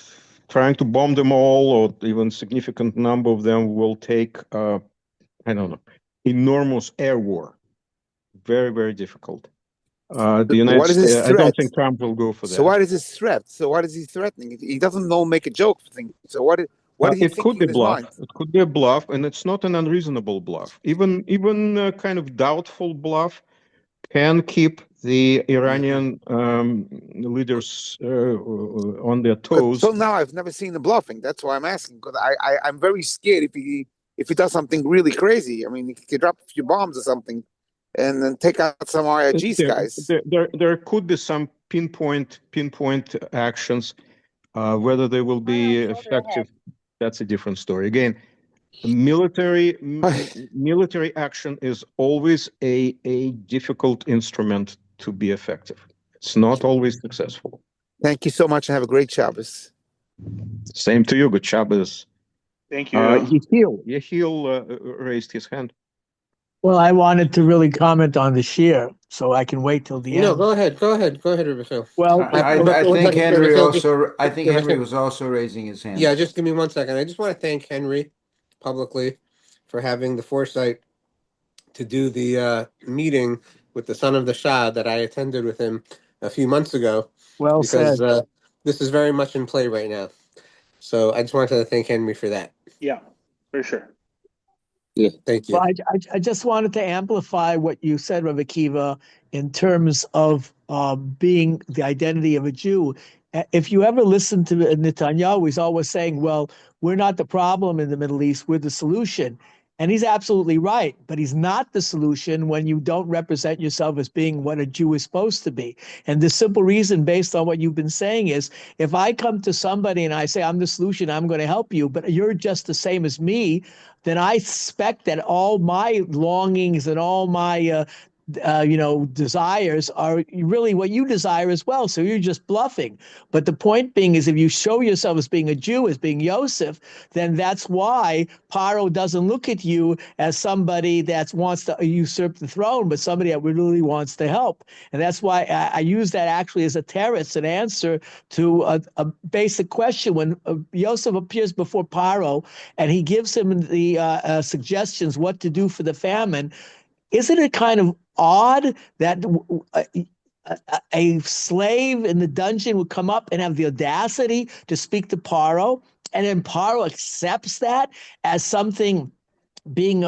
trying to bomb them all, or even significant number of them will take, I don't know, enormous air war. Very, very difficult. The United What is his States, I don't threat? think Trump will go for So that. what is his threat? So what is he threatening? He doesn't know make a joke thing. So what is he It could thinking be in his bluff. mind? It could be a bluff, and it's not an unreasonable bluff. Even kind of doubtful bluff can keep the Iranian leaders on their toes. So now I've never seen him bluffing. That's why I'm asking, because I'm very scared if he does something really crazy. I mean, he could drop a few bombs or something, and then take out some IRG's guys. There could be some pinpoint actions. Whether they will be effective, that's a different story. Again, military action is always a difficult instrument to be effective. It's not always successful. Thank you so much, and have a great Shabbos. Same to you. Good Shabbos. Thank you. Yehiel raised his hand. Well, I wanted to really comment on the Shiur, so I can wait till the No, end. go ahead, Rivka. Well, I think Henry also. I think Yeah, Henry was also raising his hand. Yeah, just give me 1 second. I just want to thank Henry publicly for having the foresight to do the meeting with the son of the Shah that I attended with him a few months ago, well because said. this is very much in play right now. So I just wanted to thank Henry for that. Yeah, for sure. Yeah, thank you. Well, I just wanted to amplify what you said, Rav Akiva, in terms of being the identity of a Jew. If you ever listen to Netanyahu, he's always saying, well, we're not the problem in the Middle East, we're the solution. And he's absolutely right, but he's not the solution when you don't represent yourself as being what a Jew is supposed to be. And the simple reason, based on what you've been saying, is if I come to somebody and I say, I'm the solution, I'm going to help you, but you're just the same as me, then I expect that all my longings and all my desires are really what you desire as well. So you're just bluffing. But the point being is, if you show yourself as being a Jew, as being Yosef, then that's why Paro doesn't look at you as somebody that wants to usurp the throne, but somebody that really wants to help. And that's why I use that actually as a teretz, an answer to a basic question. When Yosef appears before Paro and he gives him the suggestions what to do for the famine, isn't it kind of odd that a slave in the dungeon would come up and have the audacity to speak to Paro, and then Paro accepts that as something being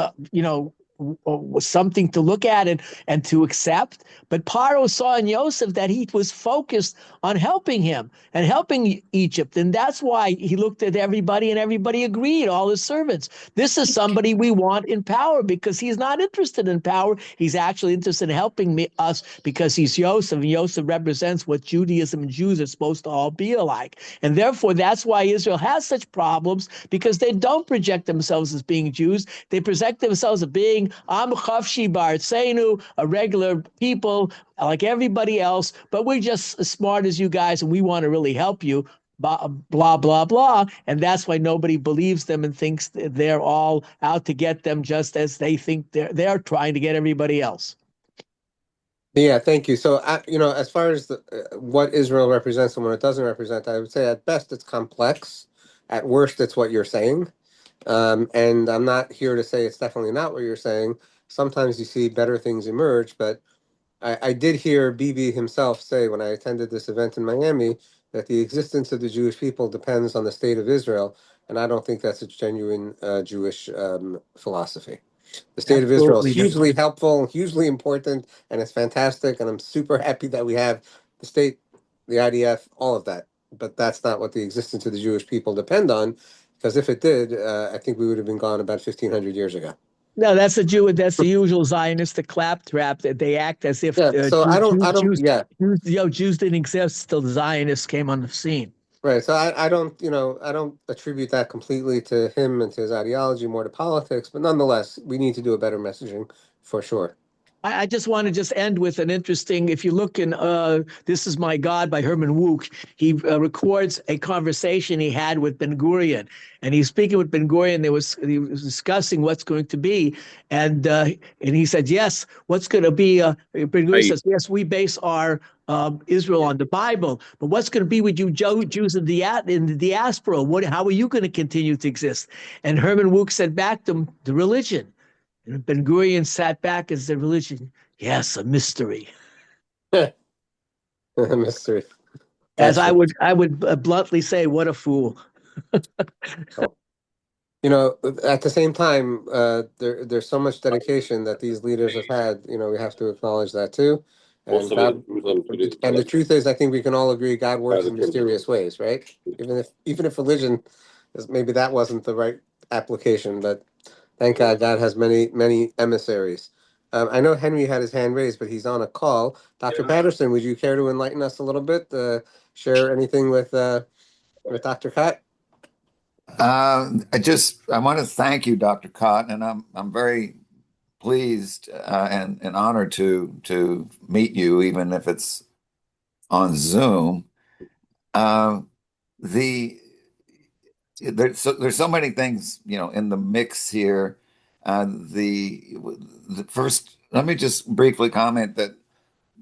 was something to look at and to accept. But Paro saw in Yosef that he was focused on helping him and helping Egypt. And that's why he looked at everybody and everybody agreed, all his servants. This is somebody we want in power because he's not interested in power. He's actually interested in helping us because he's Yosef. And Yosef represents what Judaism and Jews are supposed to all be alike. And therefore, that's why Israel has such problems, because they don't project themselves as being Jews. They present themselves as being Am Chavshi B'Artzeinu, a regular people like everybody else, but we're just as smart as you guys and we want to really help you, blah, blah, blah, blah. And that's why nobody believes them and thinks they're all out to get them, just as they think they're trying to get everybody else. Yeah, thank you. So, as far as what Israel represents and what it doesn't represent, I would say at best it's complex. At worst, it's what you're saying. And I'm not here to say it's definitely not what you're saying. Sometimes you see better things emerge, but I did hear Bibi himself say when I attended this event in Miami that the existence of the Jewish people depends on the state of Israel, and I don't think that's a genuine Jewish philosophy. The state of Israel is hugely helpful, hugely important, and it's fantastic, and I'm super happy that we have the state, the IDF, all of that. But that's not what the existence of the Jewish people depend on, because if it did, I think we would have been gone about 1,500 years ago. No, that's the usual Zionistic claptrap that they act as if Jews didn't exist till the Zionists came on the scene. Right. So I don't attribute that completely to him and to his ideology, more to politics, but nonetheless, we need to do a better messaging for sure. I just want to end with an interesting, if you look in This Is My God by Herman Wouk, he records a conversation he had with Ben Gurion. And he's speaking with Ben Gurion. He was discussing what's going to be. And he said, yes, what's going to be, Ben Gurion says, yes, we base our Israel on the Bible. But what's going to be with you Jews in the diaspora? How are you going to continue to exist? And Herman Wouk said back to him, the religion. And Ben Gurion sat back as the religion. Yes, a mystery. A mystery. As I would bluntly say, what a fool. At the same time, there's so much dedication that these leaders have had. We have to acknowledge that too. And the truth is, I think we can all agree God works in mysterious ways, right? Even if religion maybe that wasn't the right application, but thank God God has many, many emissaries. I know Henry had his hand raised, but he's on a call. Dr. Patterson, would you care to enlighten us a little bit? Share anything with Dr. Kott? I want to thank you, Dr. Kott, and I'm very pleased and honored to meet you, even if it's on Zoom. There's so many things in the mix here. The first, let me just briefly comment that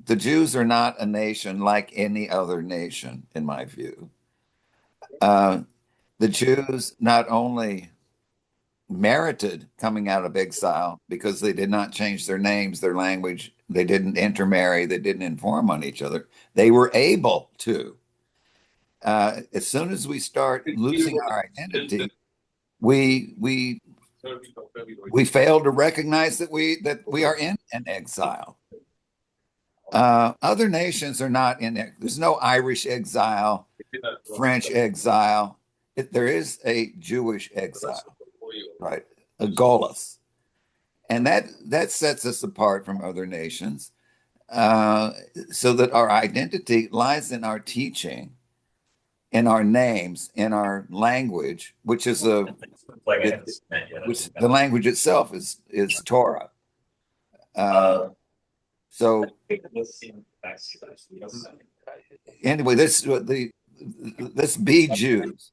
the Jews are not a nation like any other nation, in my view. The Jews not only merited coming out of exile because they did not change their names, their language, they didn't intermarry, they didn't inform on each other. They were able to. As soon as we start losing our identity, we fail to recognize that we are in an exile. Other nations are not in it. There's no Irish exile, French exile. There is a Jewish exile, right? A Golos. And that sets us apart from other nations, so that our identity lies in our teaching, in our names, in our language, which the language itself is Torah. So anyway, let's be Jews.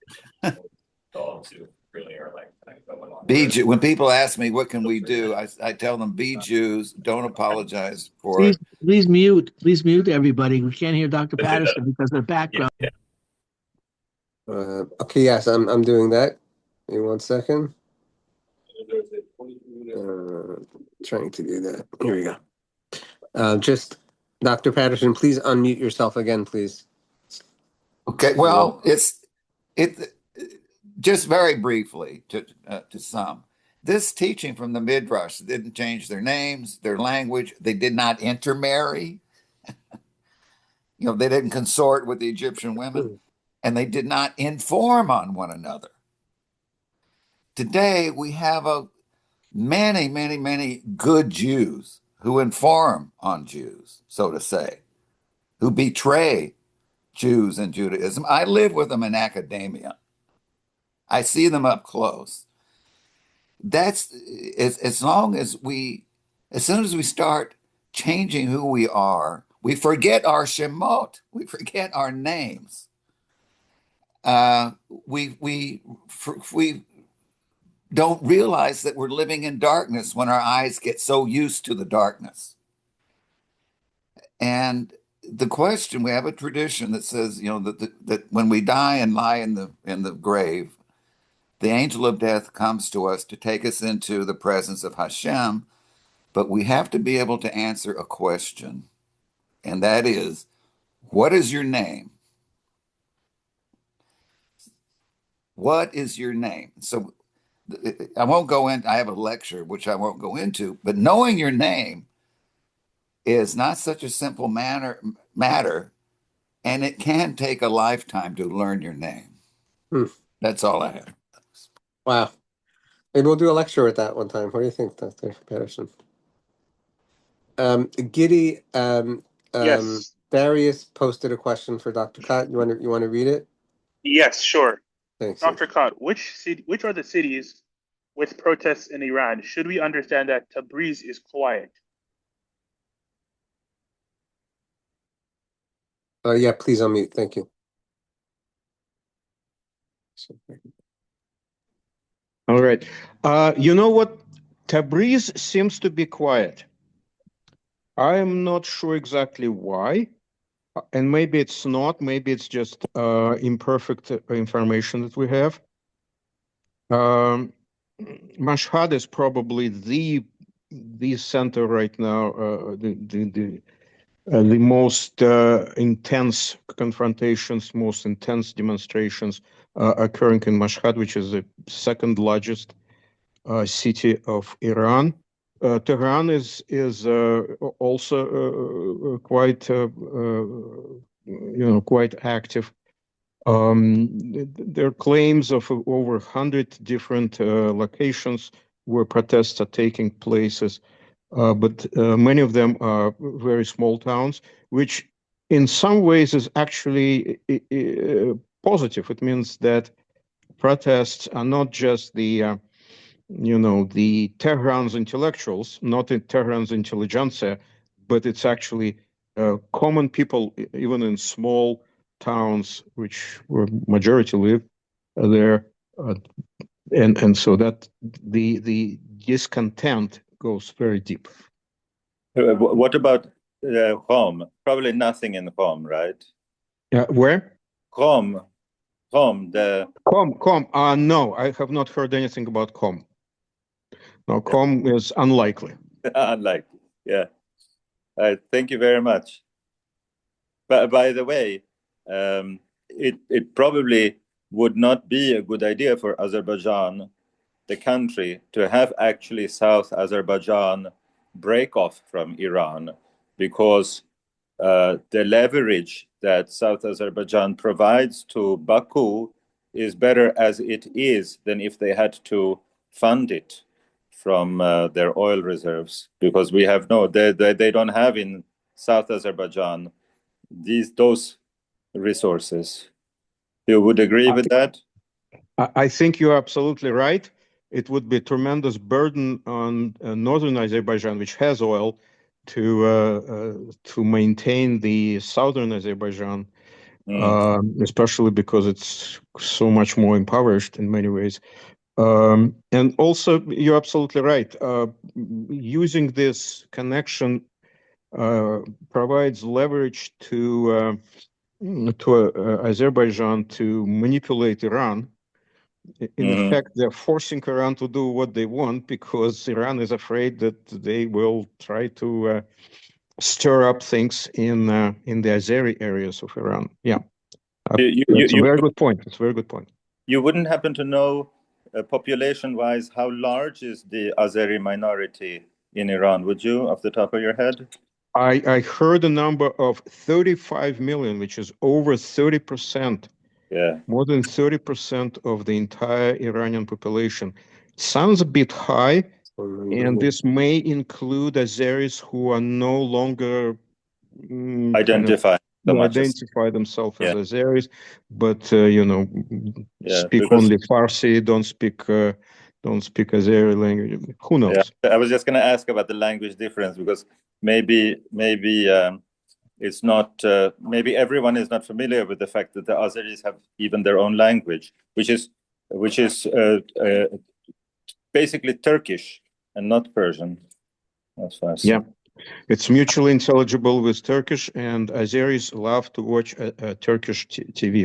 Be Jew. When people ask me what can we do, I tell them be Jews. Don't apologize for it. Please mute everybody. We can't hear Dr. Patterson because of the background. Okay, yes, I'm doing that. Give me 1 second. Trying to do that. Here we go. Just Dr. Patterson, please unmute yourself again, please. Okay, well, it just very briefly to some. This teaching from the Midrash didn't change their names, their language. They did not intermarry. They didn't consort with the Egyptian women, and they did not inform on one another. Today, we have many, many, many good Jews who inform on Jews, so to say, who betray Jews and Judaism. I live with them in academia. I see them up close. That's as long as as soon as we start changing who we are, we forget our shemot, we forget our names. We don't realize that we're living in darkness when our eyes get so used to the darkness. And the question, we have a tradition that says, that when we die and lie in the grave, the angel of death comes to us to take us into the presence of Hashem, but we have to be able to answer a question, and that is, what is your name? What is your name? So I won't go in, I have a lecture, which I won't go into, but knowing your name is not such a simple matter, and it can take a lifetime to learn your name. That's all I have. Wow. Maybe we'll do a lecture with that one time. What do you think, Dr. Patterson? Giddy, Yes. Darius posted a question for Dr. Kott. You want to read it? Yes, sure. Thanks. Dr. Kott, which are the cities with protests in Iran? Should we understand that Tabriz is quiet? Yeah, please unmute. Thank you. All right. You know what? Tabriz seems to be quiet. I am not sure exactly why. And maybe it's not. Maybe it's just imperfect information that we have. Mashhad is probably the center right now, the most intense confrontations, most intense demonstrations occurring in Mashhad, which is the second largest city of Iran. Tehran is also quite quite active. There are claims of over 100 different locations where protests are taking places, but many of them are very small towns, which in some ways is actually positive. It means that protests are not just the Tehran's intellectuals, not in Tehran's intelligentsia, but it's actually common people, even in small towns, where majority live there, and so that the discontent goes very deep. What about Qom? Probably nothing in Qom, right? Where? Qom, the Qom. No, I have not heard anything about Qom. No, Qom is unlikely. unlikely. Yeah. Thank you very much. But by the way, it probably would not be a good idea for Azerbaijan, the country, to have actually South Azerbaijan break off from Iran, because the leverage that South Azerbaijan provides to Baku is better as it is than if they had to fund it from their oil reserves, because we have they don't have in South Azerbaijan those resources. You would agree with that? I think you're absolutely right. It would be a tremendous burden on northern Azerbaijan, which has oil, to maintain the southern Azerbaijan, especially because it's so much more impoverished in many ways. And also, you're absolutely right. Using this connection provides leverage to Azerbaijan to manipulate Iran. In effect, they're forcing Iran to do what they want, because Iran is afraid that they will try to stir up things in the Azeri areas of Iran. Yeah, You, it's a you, very good point. It's a very good point. you wouldn't happen to know, population-wise, how large is the Azeri minority in Iran, would you, off the top of your head? I heard a number of 35 million, which is over 30%. Yeah. More than 30% of the entire Iranian population. Sounds a bit high, and this may include Azeris who are no longer Identify so much as, identify themselves yeah. as Azeris, but Yeah, speak because- only Farsi, don't speak Azeri language. Who knows? Yeah, I was just going to ask about the language difference, because maybe it's not, maybe everyone is not familiar with the fact that the Azeris have even their own language, which is basically Turkish and not Persian. As far as Yeah, it's mutually intelligible with Turkish, and Azeris love to watch Turkish TV.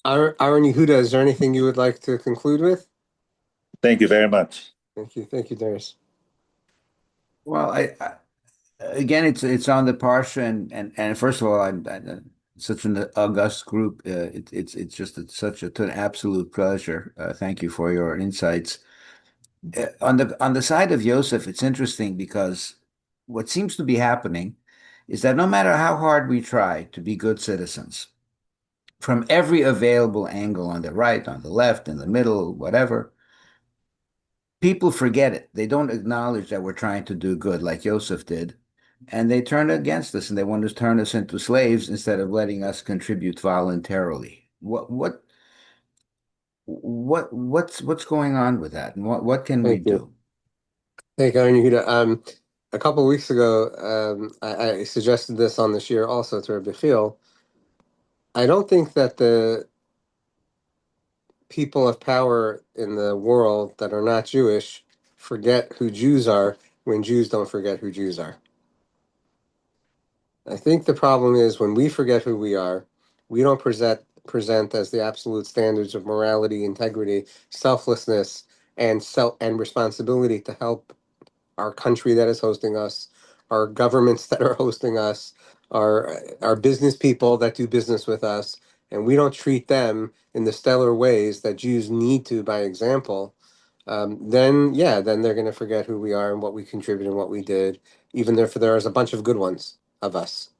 Aaron Yehuda, is there anything you would like to conclude with? Thank you very much. Thank you, Darius. Well, again, it's on the Parsha, and first of all, I'm such an august group. It's just such an absolute pleasure. Thank you for your insights. On the side of Yosef, it's interesting because what seems to be happening is that no matter how hard we try to be good citizens, from every available angle on the right, on the left, in the middle, whatever, people forget it. They don't acknowledge that we're trying to do good like Yosef did. And they turn against us, and they want to turn us into slaves instead of letting us contribute voluntarily. What's going on with that, and what can we do? Thank you, Aaron Yehuda. A couple of weeks ago, I suggested this on the Shiur also to Rabbi Chil. I don't think that the people of power in the world that are not Jewish forget who Jews are when Jews don't forget who Jews are. I think the problem is when we forget who we are, we don't present as the absolute standards of morality, integrity, selflessness, and responsibility to help our country that is hosting us, our governments that are hosting us, our business people that do business with us, and we don't treat them in the stellar ways that Jews need to by example, then they're going to forget who we are and what we contribute and what we did, even if there's a bunch of good ones of us.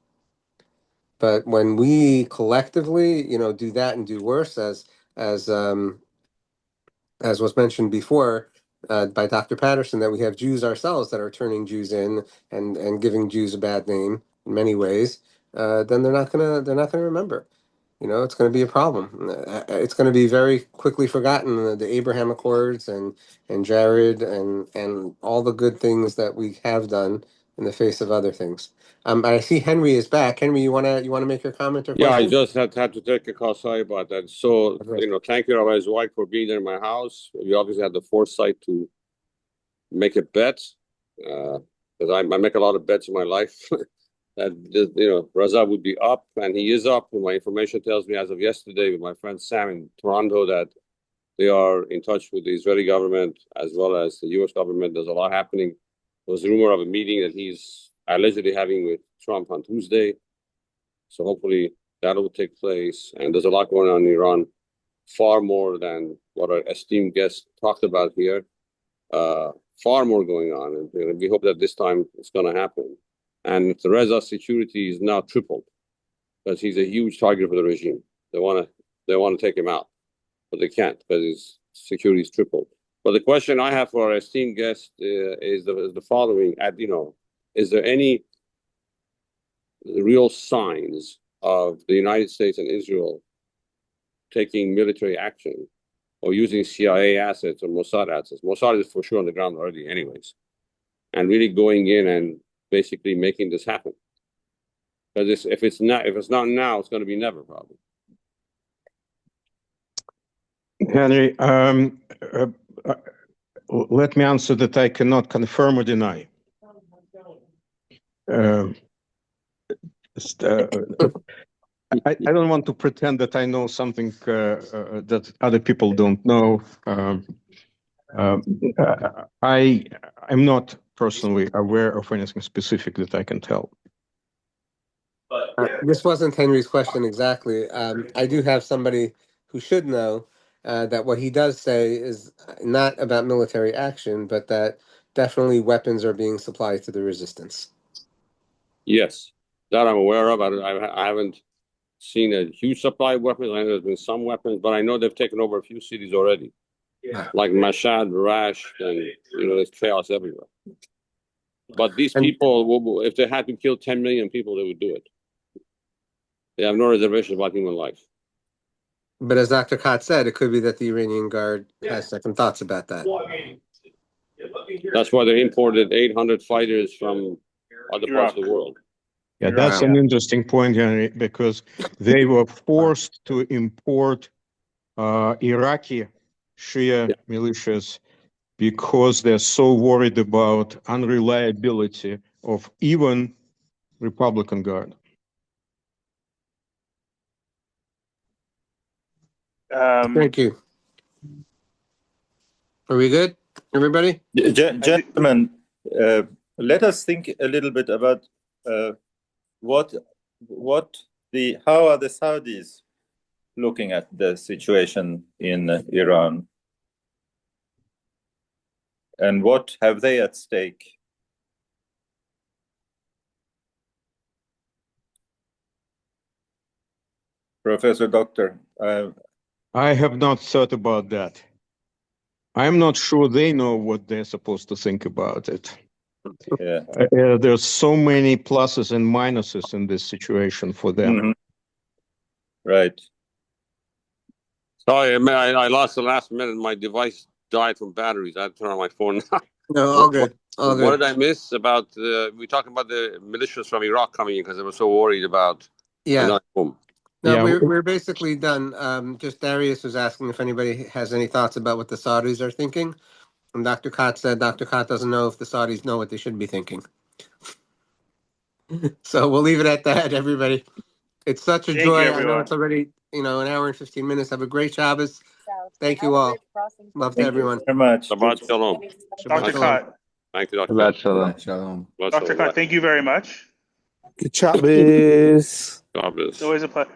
But when we collectively, do that and do worse, as was mentioned before by Dr. Patterson, that we have Jews ourselves that are turning Jews in and giving Jews a bad name in many ways, then they're not gonna remember. It's going to be a problem. It's going to be very quickly forgotten. The Abraham Accords and Jared and all the good things that we have done in the face of other things. I see Henry is back. Henry, you wanna make your comment or question? Yeah, I just had to take a call. Sorry about that. So, thank you, Rabbi Zweig, for being there in my house. You obviously had the foresight to make a bet, because I make a lot of bets in my life. That Raza would be up, and he is up. And my information tells me as of yesterday with my friend Sam in Toronto that they are in touch with the Israeli government as well as the U.S. government. There's a lot happening. There was a rumor of a meeting that he's allegedly having with Trump on Tuesday. So hopefully that will take place. And there's a lot going on in Iran, far more than what our esteemed guest talked about here. Far more going on. And we hope that this time it's going to happen. And the Reza's security is now tripled because he's a huge target for the regime. They want to take him out, but they can't because his security is tripled. But the question I have for our esteemed guest is the following: is there any real signs of the United States and Israel taking military action or using CIA assets or Mossad assets? Mossad is for sure on the ground already, anyways, and really going in and basically making this happen. Because if it's not now, it's going to be never, probably. Henry, let me answer that I cannot confirm or deny. I don't want to pretend that I know something that other people don't know. I'm not personally aware of anything specific that I can tell. This wasn't Henry's question exactly. I do have somebody who should know that what he does say is not about military action, but that definitely weapons are being supplied to the resistance. Yes, that I'm aware of. I haven't seen a huge supply of weapons. I know there's been some weapons, but I know they've taken over a few cities already, like Mashhad, Rash, and there's chaos everywhere. But these people, if they had to kill 10 million people, they would do it. They have no reservations about human life. But as Dr. Kott said, it could be that the Iranian Guard has second thoughts about that. That's why they imported 800 fighters from other parts of the world. Yeah, that's an interesting point, Henry, because they were forced to import Iraqi Shia militias because they're so worried about unreliability of even Republican Guard. Thank you. Are we good, everybody? Gentlemen, let us think a little bit about how are the Saudis looking at the situation in Iran, and what have they at stake? Professor Doctor. I have not thought about that. I'm not sure they know what they're supposed to think about it. Yeah. There's so many pluses and minuses in this situation for them. Mm-hmm. Right. Sorry, I lost the last minute. My device died from batteries. I had to turn on my phone now. No, all good. All What good. did I miss about we talking about the militias from Iraq coming in because they were so worried about boom. No, we're basically done. Just Darius was asking if anybody has any thoughts about what the Saudis are thinking. And Dr. Kott said Dr. Kott doesn't know if the Saudis know what they should be thinking. So we'll leave it at that, everybody. It's such a joy. I know it's already, an hour and 15 minutes. Have a great Shabbos. Thank you all. Love to everyone. Very much. Shabbat shalom. Dr. Kott. Thank you, Dr. Shabbat shalom. Dr. Kott, thank you very much. Good Shabbos. Shabbos. It's always a pleasure.